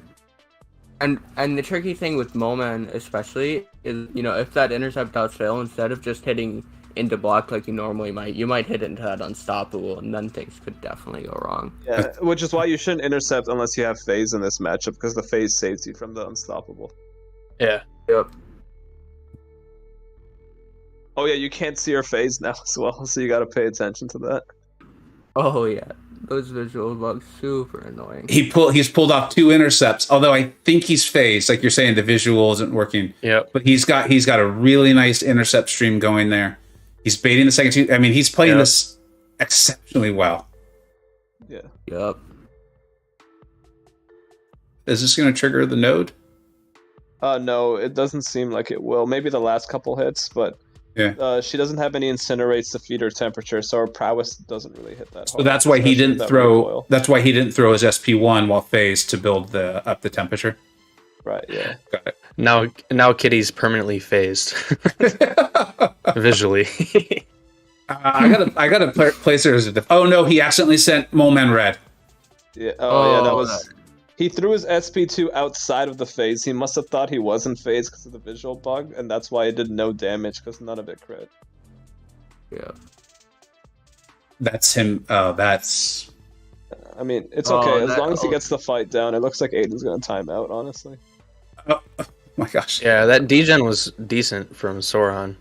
And the tricky thing with Moman especially is, if that intercept does fail, instead of just hitting into block like you normally might, you might hit into that unstoppable, and then things could definitely go wrong. Yeah, which is why you shouldn't intercept unless you have phase in this matchup, because the phase saves you from the unstoppable. Yeah. Yep. Oh yeah, you can't see your phase now as well, so you gotta pay attention to that. Oh yeah, those visual bugs super annoying. He's pulled off 2 intercepts, although I think he's phased. Like you're saying, the visual isn't working. Yeah. But he's got a really nice intercept stream going there. He's baiting the second 2. I mean, he's playing this exceptionally well. Yeah. Yep. Is this going to trigger the node? No, it doesn't seem like it will. Maybe the last couple hits, but she doesn't have any incinerates to feed her temperature, so her prowess doesn't really hit that hard. So that's why he didn't throw. That's why he didn't throw his SP1 while phased to build up the temperature. Right. Yeah. Got it. Now Kitty's permanently phased visually. I gotta place her as a. Oh no, he accidentally sent Moman red. Yeah. Oh yeah, that was. He threw his SP2 outside of the phase. He must have thought he wasn't phased because of the visual bug, and that's why it did no damage, because none of it crit. Yeah. That's him. Oh, that's. I mean, it's okay. As long as he gets the fight down, it looks like Aiden's going to time out, honestly. Oh my gosh. Yeah, that degen was decent from Sauron.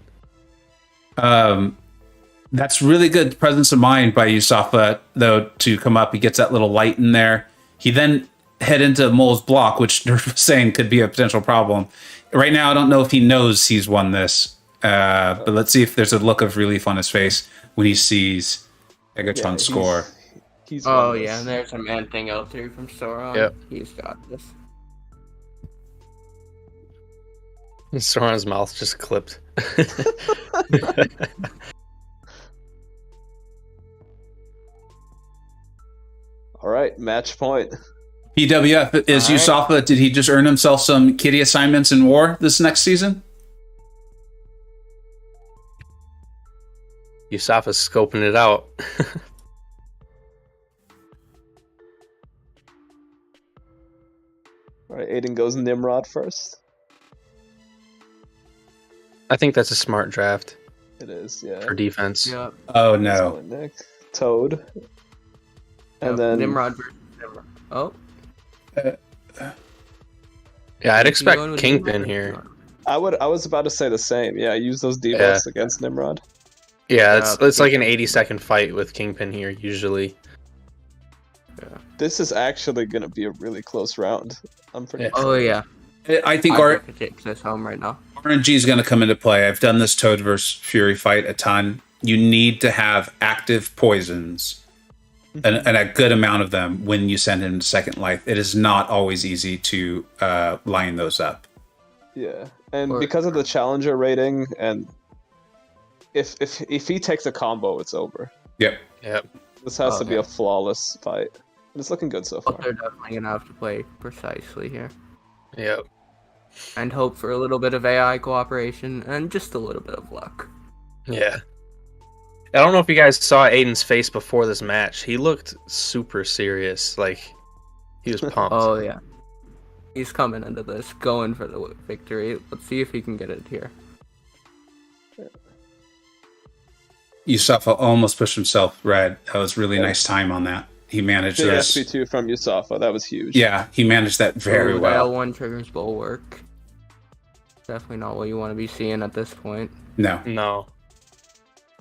That's really good presence of mind by USAFA, though, to come up. He gets that little light in there. He then head into Mole's block, which they're saying could be a potential problem. Right now, I don't know if he knows he's won this, but let's see if there's a look of relief on his face when he sees Eggatron score. And there's a man thing L3 from Sauron. Yep. He's got this. Sauron's mouth just clipped. All right, match point. PWF is USAFA. Did he just earn himself some kitty assignments in War this next season? USAFA's scoping it out. All right, Aiden goes Nimrod first. I think that's a smart draft. It is, yeah. For defense. Yep. Oh no. Nick, Toad, and then Nimrod versus Nimrod. Oh. Yeah, I'd expect Kingpin here. I was about to say the same. Yeah, use those debuffs against Nimrod. Yeah, it's like an 80-second fight with Kingpin here usually. Yeah. This is actually gonna be a really close round. I'm pretty. Oh yeah. I think take this home right now. RNG is going to come into play. I've done this Toad versus Fury fight a ton. You need to have active poisons and a good amount of them when you send him to second life. It is not always easy to line those up. Yeah, and because of the challenger rating, and if he takes a combo, it's over. Yep. This has to be a flawless fight. It's looking good so far. But they're definitely gonna have to play precisely here. Yep. And hope for a little bit of AI cooperation and just a little bit of luck. Yeah. I don't know if you guys saw Aiden's face before this match. He looked super serious. Like, he was pumped. Oh, yeah. He's coming into this, going for the victory. Let's see if he can get it here. USAFA almost pushed himself red. That was really nice time on that. He managed this. SP2 from USAFA. That was huge. Yeah, he managed that very well. L1 triggers bulwark. Definitely not what you want to be seeing at this point. No.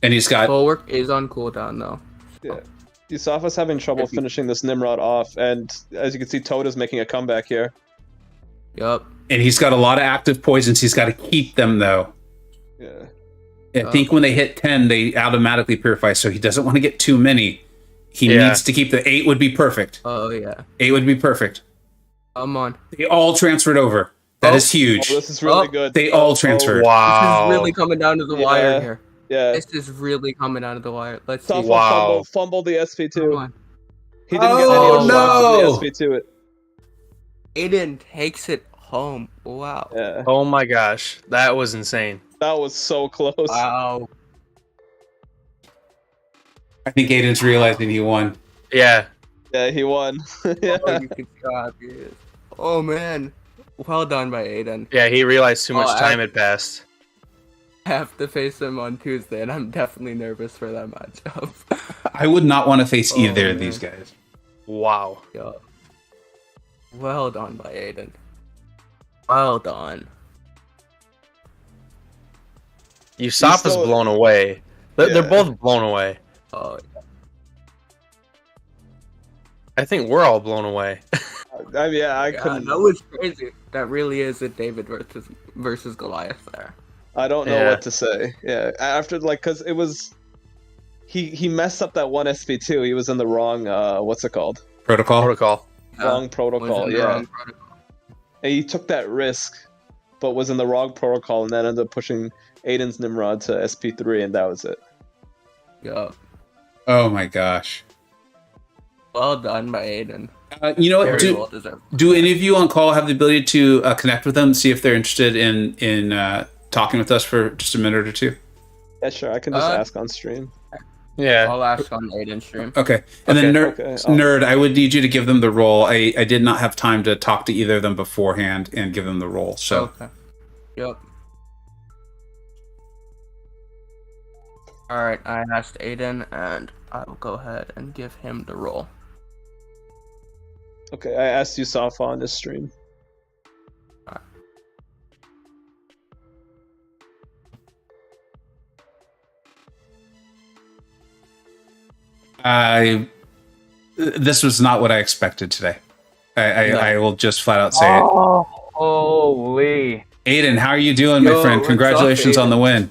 And he's got... Bulwark is on cooldown, though. Yeah. USAFA's having trouble finishing this Nimrod off, and as you can see, Toad is making a comeback here. Yup. And he's got a lot of active poisons. He's got to keep them, though. Yeah. I think when they hit 10, they automatically purify, so he doesn't want to get too many. He needs to keep the 8 would be perfect. Oh, yeah. 8 would be perfect. Come on. They all transferred over. That is huge. Oh, this is really good. They all transferred. Wow. This is really coming down to the wire here. Yeah. This is really coming out of the wire. Let's see. Safa Wow. fumbled the Come SP2. on. He didn't get Oh, any of the shots no! of the SP2. Aiden takes it home. Wow. Yeah. Oh my gosh, that was insane. That was so close. Wow. I think Aiden's realizing he won. Yeah. Yeah, he won. Yeah. Oh, you can see how happy he is. Oh man. Well done by Aiden. Yeah, he realized too much Oh, time had passed. I have to face him on Tuesday, and I'm definitely nervous for that matchup. I would not want to face Oh, either of man. these guys. Wow. Yo. Well done by Aiden. Well done. USAFA's still- blown away. They're Yeah. both blown away. Oh, I think we're all blown away. I mean, yeah, I yeah, couldn't. that was crazy. That really is a David versus Goliath there. I don't know Yeah. what to say. Yeah, after because it was, he messed up that one SP2. He was in the wrong what's it called? Protocol. Protocol. Wrong Was protocol. in the Yeah, wrong protocol. and he took that risk, but was in the wrong protocol, and then ended up pushing Aiden's Nimrod to SP3, and that was it. Yeah. Oh my gosh. Well done by Aiden. You know what? Very Do, well deserved. do any of you on call have the ability to connect with them and see if they're interested in talking with us for just a minute or two? Yeah, sure. I can just ask on stream. Yeah. I'll ask on Aiden's stream. Okay. And then Okay. Nerd, I would need you to give them the role. I did not have time to talk to either of them beforehand and give them the role. So Okay. Yep. Alright, I asked Aiden, and I will go ahead and give him the role. Okay, I asked USAFA on this stream. this was not what I expected today. I will just flat out say it. Oh, holy. Aiden, how are you doing, my Yo, friend? what's up, Congratulations on the win.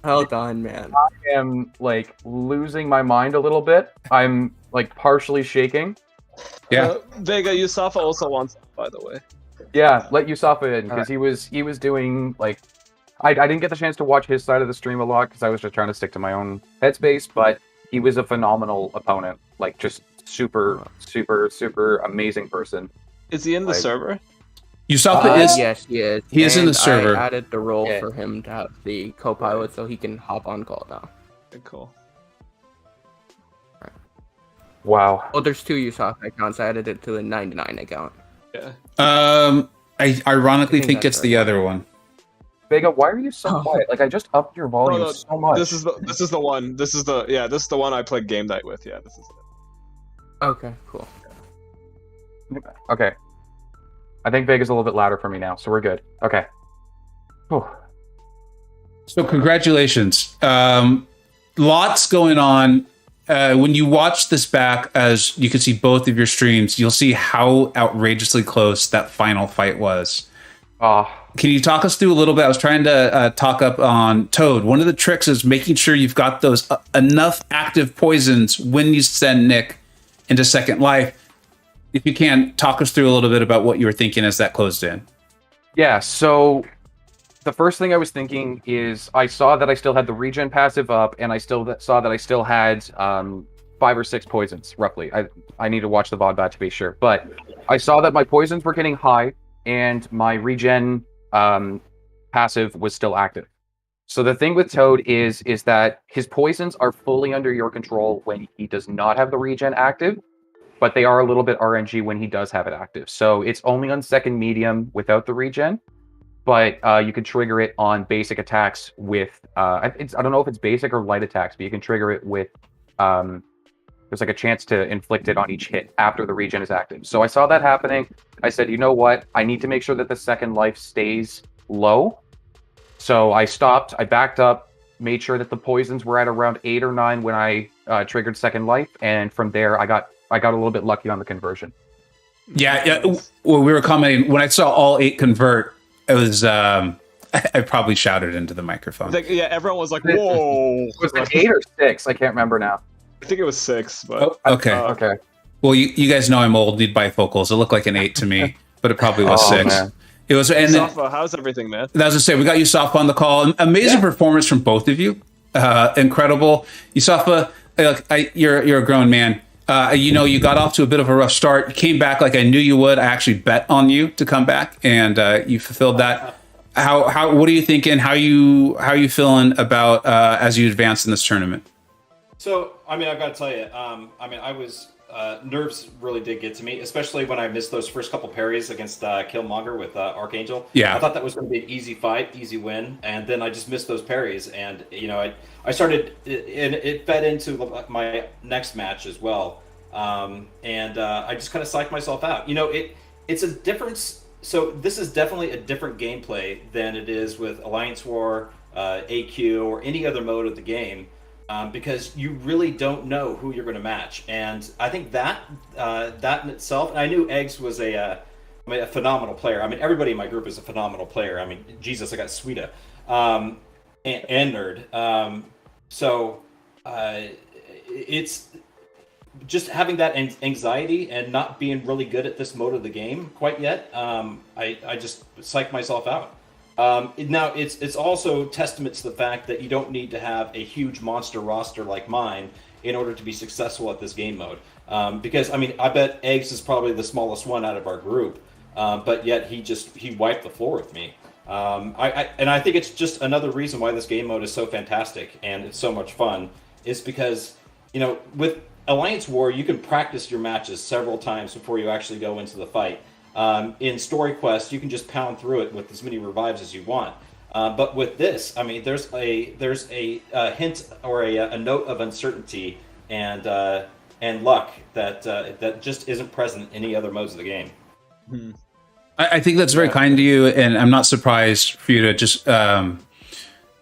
Well done, man. I am like losing my mind a little bit. I'm like partially shaking. Yeah. Vega, USAFA also wants, by the way. Yeah, let USAFA in because he was doing like I didn't get the chance to watch his side of the stream a lot because I was just trying to stick to my own headspace, but he was a phenomenal opponent. Like just super amazing person. Is he in the Like- server? USAFA is. Yes, he is. He is in the And server. I added the role Yeah. for him to have the co-pilot so he can hop on call now. Okay, cool. Wow. Oh, there's two USAFA accounts. I added it to the 99 account. Yeah. I ironically I think think that's it's the right. other one. Vega, why are you so Oh. quiet? Like I just upped your volume No, so much. This is the one. This is the one I played game night with. Yeah, this is it. Okay, cool. Okay. I think Vega's a little bit louder for me now, so we're good. Okay. Whew. So congratulations. Lots going on. When you watch this back, as you can see both of your streams, you'll see how outrageously close that final fight was. Can you talk us through a little bit? I was trying to talk up on Toad. One of the tricks is making sure you've got those enough active poisons when you send Nick into Second Life. If you can, talk us through a little bit about what you were thinking as that closed in. Yeah, so the first thing I was thinking is I saw that I still had the regen passive up, and I still saw that I still had 5 or 6 poisons, roughly. I need to watch the VOD back to be sure. But I saw that my poisons were getting high, and my regen passive was still active. So the thing with Toad is that his poisons are fully under your control when he does not have the regen active, but they are a little bit RNG when he does have it active. So it's only on second medium without the regen, but you can trigger it on basic attacks with, I don't know if it's basic or light attacks, but you can trigger it with, there's like a chance to inflict it on each hit after the regen is active. So I saw that happening. I said, you know what? I need to make sure that the second life stays low. So I stopped, I backed up, made sure that the poisons were at around 8 or 9 when I triggered second life. And from there, I got a little bit lucky on the conversion. Yeah. Well, we were commenting when I saw all 8 convert. It was I probably shouted into the microphone. Like, yeah, everyone was like, "Whoa!" It was like 8 or 6. I can't remember now. I think it was 6, but Oh, okay. Okay. Well, you guys know I'm old. Need bifocals. It looked like an 8 to me, but it probably was 6. Man. It was, and then USAFA, how's everything, man? that was to say we got you soft on the call. Amazing performance from both of you. incredible. USAFA, you're a grown man. You got off to a bit of a rough start. You came back like I knew you would. I actually bet on you to come back, and you fulfilled that. What are you thinking? How you feeling about as you advance in this tournament? So, I mean, I've got to tell you, I was nerves really did get to me, especially when I missed those first couple parries against Killmonger with Archangel. Yeah, I thought that was going to be an easy fight, easy win, and then I just missed those parries, and I started, and it fed into my next match as well, and I just kind of psyched myself out. It's a difference. So this is definitely a different gameplay than it is with Alliance War, AQ, or any other mode of the game. Because you really don't know who you're going to match, and I think that in itself. And I knew Eggs was a phenomenal player. I mean, everybody in my group is a phenomenal player. I mean, Jesus, I got Suida and Nerd. So it's just having that anxiety and not being really good at this mode of the game quite yet. I just psyched myself out. Now it's also testament to the fact that you don't need to have a huge monster roster like mine in order to be successful at this game mode. Because I mean, I bet Eggs is probably the smallest one out of our group, but yet he wiped the floor with me. I think it's just another reason why this game mode is so fantastic and it's so much fun is because with Alliance War you can practice your matches several times before you actually go into the fight. In Story Quest, you can just pound through it with as many revives as you want. But with this, I mean, there's a hint or a note of uncertainty and luck that just isn't present in any other modes of the game. I think that's very kind to you, and I'm not surprised for you to just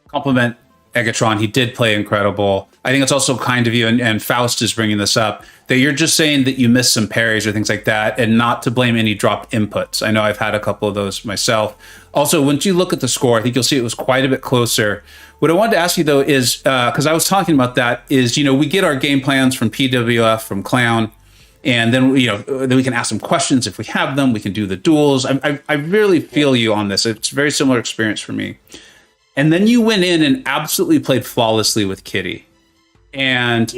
compliment Eggatron. He did play incredible. I think it's also kind of you, and Faust is bringing this up, that you're just saying that you missed some parries or things like that, and not to blame any drop inputs. I know I've had a couple of those myself. Also, once you look at the score, I think you'll see it was quite a bit closer. What I wanted to ask you, though, is, because I was talking about that, is, we get our game plans from PWF, from Clown, and then, then we can ask them questions if we have them. We can do the duels. I really feel you on this. It's a very similar experience for me. And then you went in and absolutely played flawlessly with Kitty. And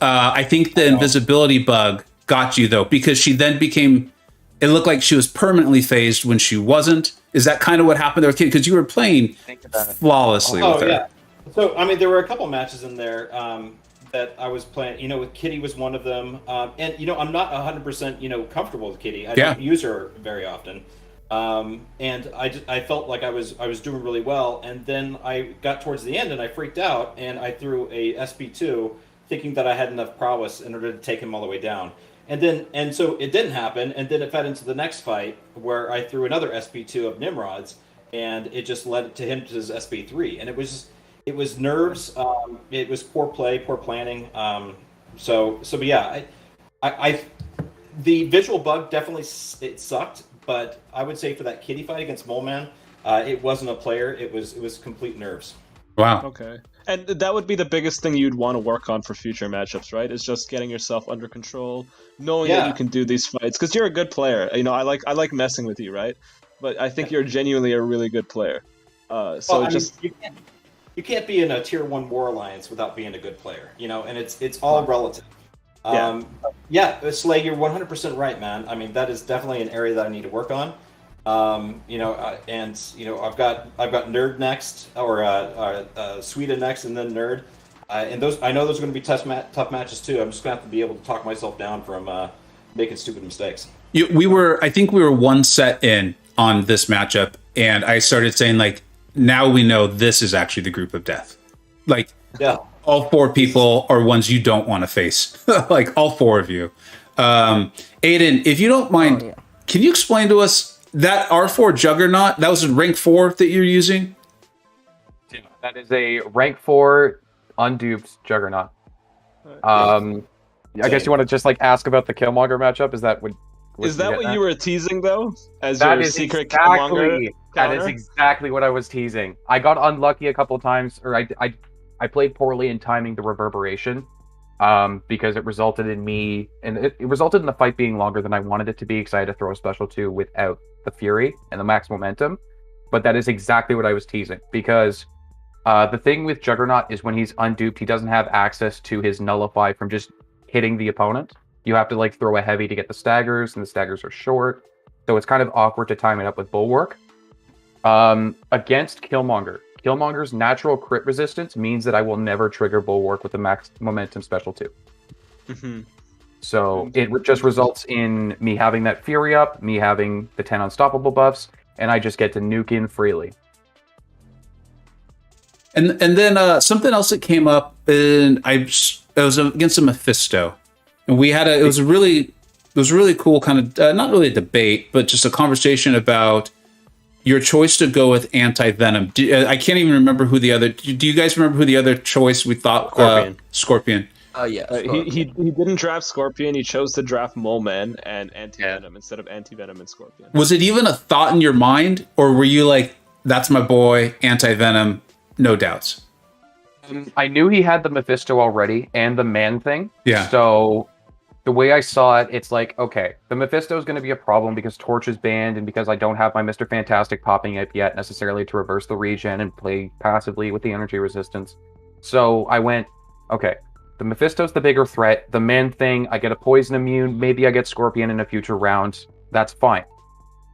I think the invisibility bug got you, though, because she then it looked like she was permanently phased when she wasn't. Is that kind of what happened there with Kitty? Because you were playing flawlessly with her. Yeah. So, I mean, there were a couple matches in there that I was playing, with Kitty was one of them. And, I'm not 100%, comfortable with Kitty. I don't use her very often. And I felt like I was doing really well, and then I got towards the end and I freaked out and I threw a SP2 thinking that I had enough prowess in order to take him all the way down. And so it didn't happen, and then it fed into the next fight where I threw another SP2 of Nimrod's, and it just led to him to his SP3, and it was nerves, it was poor play, poor planning. But yeah, I the visual bug definitely it sucked. But I would say for that Kitty fight against Mole Man, it wasn't a player. It was complete nerves. Wow. Okay. And that would be the biggest thing you'd want to work on for future matchups, right? Is just getting yourself under control, knowing that you can do these fights. Because you're a good player. I like messing with you, right? But I think you're genuinely a really good player. You can't be in a tier 1 war alliance without being a good player, and it's all relative. Slay, you're 100% right, man. I mean, that is definitely an area that I need to work on. I've got Nerd next, or Sweden next, and then Nerd. And those, I know those are going to be tough matches too. I'm just going to have to be able to talk myself down from making stupid mistakes. I think we were one set in on this matchup, and I started saying, like, now we know this is actually the group of death. Like, all 4 people are ones you don't want to face. Like, all 4 of you. Aiden, if you don't mind, can you explain to us that R4 Juggernaut, that was rank 4 that you're using? That is a rank 4 unduped Juggernaut. I guess you want to just ask about the Killmonger matchup? Is that what you were teasing, though? As that your secret Killmonger? That is exactly what I was teasing. I got unlucky a couple times, or I played poorly in timing the reverberation, because it resulted in me, and it resulted in the fight being longer than I wanted it to be, because I had to throw a special 2 without the Fury and the max momentum. But that is exactly what I was teasing, because The thing with Juggernaut is when he's unduped, he doesn't have access to his Nullify from just hitting the opponent. You have to like throw a heavy to get the staggers, and the staggers are short. So it's kind of awkward to time it up with Bulwark. Against Killmonger. Killmonger's natural crit resistance means that I will never trigger Bulwark with a max momentum special 2. Mm-hmm. So it just results in me having that Fury up, me having the 10 unstoppable buffs, and I just get to nuke in freely. And then something else that came up, and I was against a Mephisto, and we had it was a really cool kind of not really a debate, but just a conversation about your choice to go with anti-venom. I can't even remember who the other. Do you guys remember who the other choice we thought? Scorpion. Scorpion. Oh yeah. He didn't draft Scorpion. He chose to draft Mole Man and Anti-Venom instead of Anti-Venom and Scorpion. Was it even a thought in your mind, or were you like, "That's my boy, anti-venom, no doubts"? I knew he had the Mephisto already and the man thing. Yeah. So the way I saw it, it's like, okay, the Mephisto is going to be a problem because Torch is banned and because I don't have my Mr. Fantastic popping up yet necessarily to reverse the regen and play passively with the energy resistance. So I went, okay, the Mephisto's the bigger threat. The man thing, I get a poison immune. Maybe I get Scorpion in a future round. That's fine.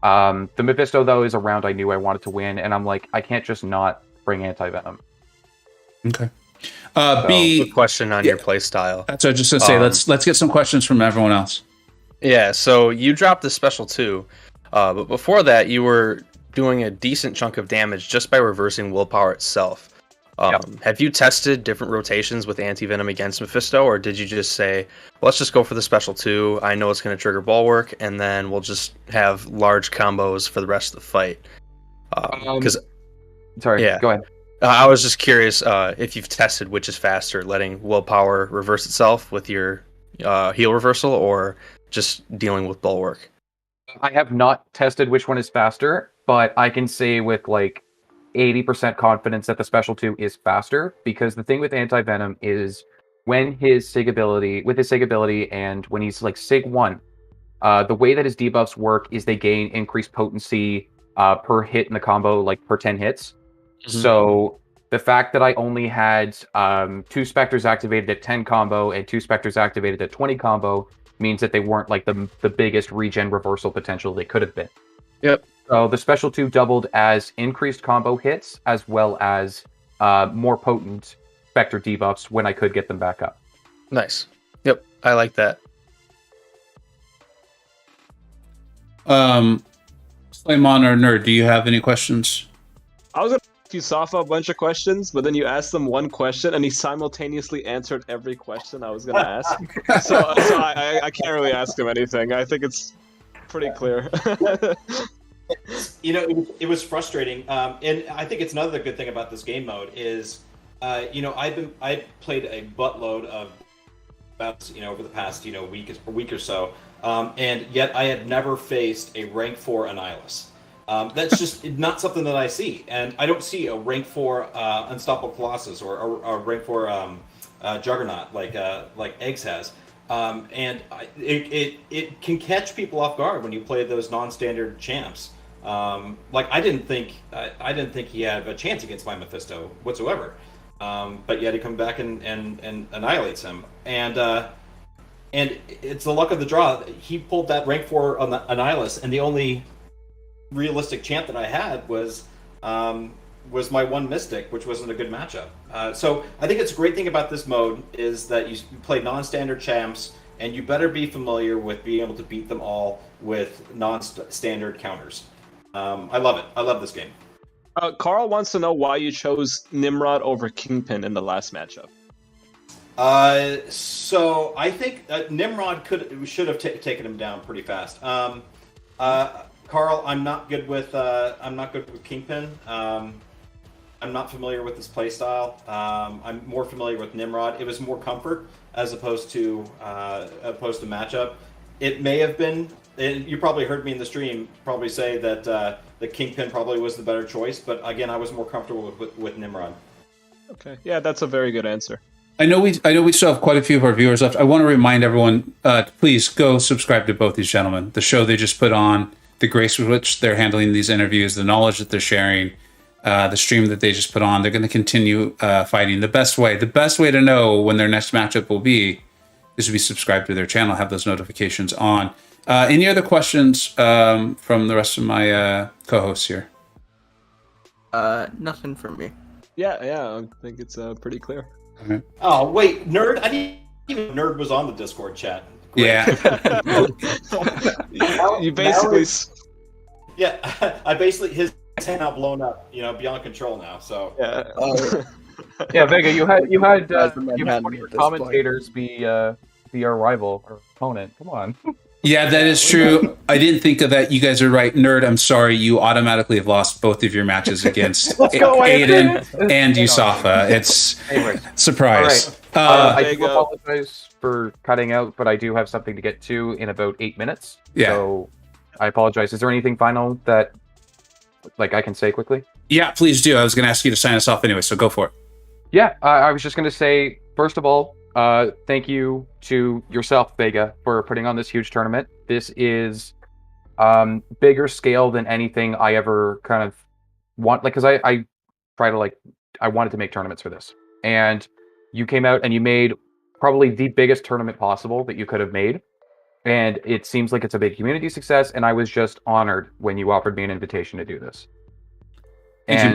The Mephisto, though, is a round I knew I wanted to win, and I'm like, I can't just not bring anti-venom. Okay. Quick question on your playstyle. That's what I was just gonna say. Let's get some questions from everyone else. Yeah, so you dropped the special 2, but before that, you were doing a decent chunk of damage just by reversing willpower itself. Have you tested different rotations with anti-venom against Mephisto, or did you just say, well, let's just go for the special 2, I know it's going to trigger Bulwark, and then we'll just have large combos for the rest of the fight? Sorry, yeah. Go ahead. I was just curious if you've tested which is faster, letting willpower reverse itself with your heal reversal, or just dealing with Bulwark. I have not tested which one is faster, but I can say with like 80% confidence that the special 2 is faster, because the thing with anti-venom is when his Sig ability, and when he's like Sig 1, the way that his debuffs work is they gain increased potency per hit in the combo, like per 10 hits. Mm-hmm. So the fact that I only had 2 Spectres activated at 10 combo and 2 Spectres activated at 20 combo means that they weren't like the biggest regen reversal potential they could have been. Yep. So the special 2 doubled as increased combo hits as well as more potent Spectre debuffs when I could get them back up. Nice. Yep, I like that. Slamon or Nerd, do you have any questions? I was going to ask USAFA a bunch of questions, but then you asked them one question, and he simultaneously answered every question I was going to ask. so I can't really ask him anything. I think it's pretty clear. You know, it was frustrating, and I think it's another good thing about this game mode is, you know, I played a buttload of bouts, you know, over the past week or so, and yet I had never faced a rank 4 Annihilus. That's just not something that I see, and I don't see a rank 4 Unstoppable Colossus or a rank 4 Juggernaut like Eggs has. And it can catch people off guard when you play those non-standard champs. Like I didn't think he had a chance against my Mephisto whatsoever, but yet he comes back and annihilates him. And it's the luck of the draw. He pulled that rank 4 on the Annihilus, and the only realistic champ that I had was my one Mystic, which wasn't a good matchup. So I think it's a great thing about this mode is that you play non-standard champs, and you better be familiar with being able to beat them all with non-standard counters. I love it. I love this game. Carl wants to know why you chose Nimrod over Kingpin in the last matchup. So I think Nimrod should have taken him down pretty fast. Carl, I'm not good with Kingpin. I'm not familiar with his playstyle. I'm more familiar with Nimrod. It was more comfort as opposed to matchup. It may have been. You probably heard me in the stream probably say that the Kingpin probably was the better choice, but again, I was more comfortable with Nimrod. Okay, yeah, that's a very good answer. I know we still have quite a few of our viewers left. I want to remind everyone, please go subscribe to both these gentlemen. The show they just put on, the grace with which they're handling these interviews, the knowledge that they're sharing. the stream that they just put on. They're going to continue fighting. The best way to know when their next matchup will be is to be subscribed to their channel, have those notifications on. Any other questions from the rest of my co-hosts here? Nothing from me. Yeah, I think it's pretty clear. Okay. Oh wait, Nerd! I didn't even know Nerd was on the Discord chat. Great. Yeah. You basically. Yeah, I basically his head now blown up, beyond control now. So Yeah. Yeah, Vega, you had That's the man one handle of your at this point. commentators be our rival or opponent. Come on. Yeah, that is true. I didn't think of that. You guys are right. Nerd, I'm sorry. You automatically have lost both of your matches against Let's go, Aiden Aiden. and USAFA. It's Anyways, surprise. I There you do go. apologize for cutting out, but I do have something to get to in about 8 minutes. Yeah. So I apologize. Is there anything final that I can say quickly? Yeah, please do. I was going to ask you to sign us off anyway, so go for it. Yeah, I was just going to say, first of all, thank you to yourself, Vega, for putting on this huge tournament. This is bigger scale than anything I ever kind of want. Because I wanted to make tournaments for this. And you came out and you made probably the biggest tournament possible that you could have made. And it seems like it's a big community success. And I was just honored when you offered me an invitation to do this. Thank you.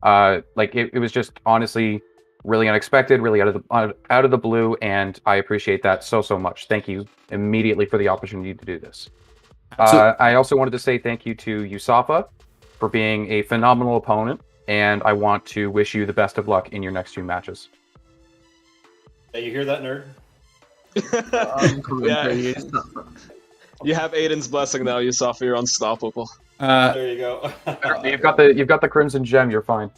And it was just honestly really unexpected, really out of the blue, and I appreciate that so much. Thank you immediately for the opportunity to do this. I also wanted to say thank you to USAFA for being a phenomenal opponent, and I want to wish you the best of luck in your next 2 matches. Hey, you hear that, Nerd? Yeah. You have Aiden's blessing now, USAFA. You're unstoppable. There you go. You've got the Crimson Gem. You're fine.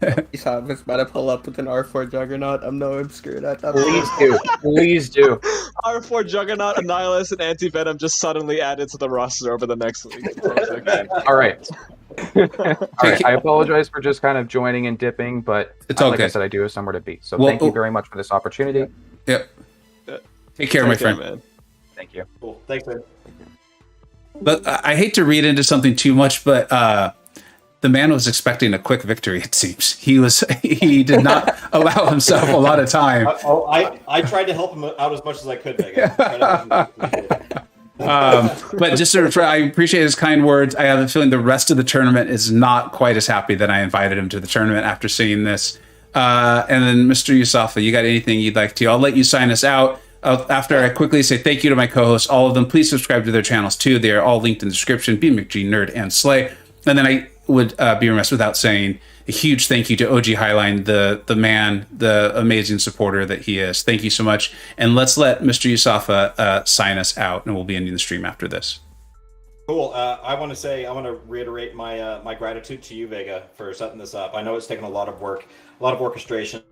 USAFA's about to pull up with an R4 Juggernaut. I'm screwed at that. Please do. R4 Juggernaut, Annihilus, and Anti-Venom just suddenly added to the roster over the next week. Perfect. All right. I apologize for just kind of joining and dipping, but It's all like I good. said, I do have somewhere to be. So Well, thank you very much for this opportunity. Yep. Take care, my friend. Man. Thank you. Cool. Thanks, man. But I hate to read into something too much, but the man was expecting a quick victory, it seems. He did not allow himself a lot of time. I tried to help him out as much as I could, Vega. But just I appreciate his kind words. I have a feeling the rest of the tournament is not quite as happy that I invited him to the tournament after seeing this. And then, Mr. USAFA, you got anything you'd like to? I'll let you sign us out. After I quickly say thank you to my co-hosts, all of them, please subscribe to their channels too. They are all linked in the description, BMcG, Nerd, and Slay. And then I would be remiss without saying a huge thank you to OG Highline, the man, the amazing supporter that he is. Thank you so much. And let's let Mr. USAFA sign us out, and we'll be ending the stream after this. Cool. I want to reiterate my gratitude to you, Vega, for setting this up. I know it's taken a lot of work, a lot of orchestration,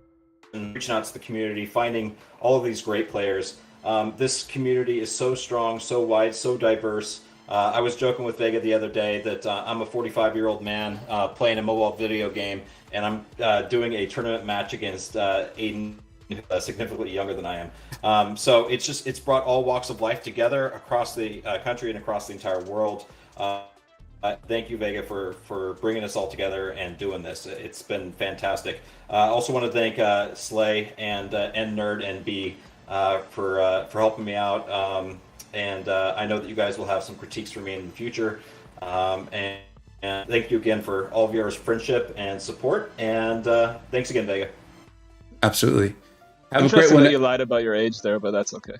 and reaching out to the community, finding all of these great players. This community is so strong, so wide, so diverse. I was joking with Vega the other day that I'm a 45-year-old man playing a mobile video game, and I'm doing a tournament match against Aiden, significantly younger than I am. So it's brought all walks of life together across the country and across the entire world. Thank you, Vega, for bringing us all together and doing this. It's been fantastic. I also want to thank Slay and Nerd and B for helping me out. And I know that you guys will have some critiques for me in the future. And thank you again for all of your friendship and support. And thanks again, Vega. Absolutely. Have a great Interesting one. that you lied about your age there, but that's okay.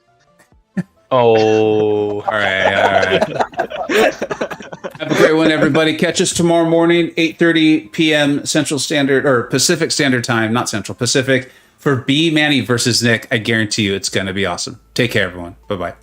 Oh, all right. Have a great one, everybody. Catch us tomorrow morning, 8:30 p.m. Central Standard or Pacific Standard Time, not Central, Pacific, for B Manny versus Nick. I guarantee you it's going to be awesome. Take care, everyone. Bye-bye.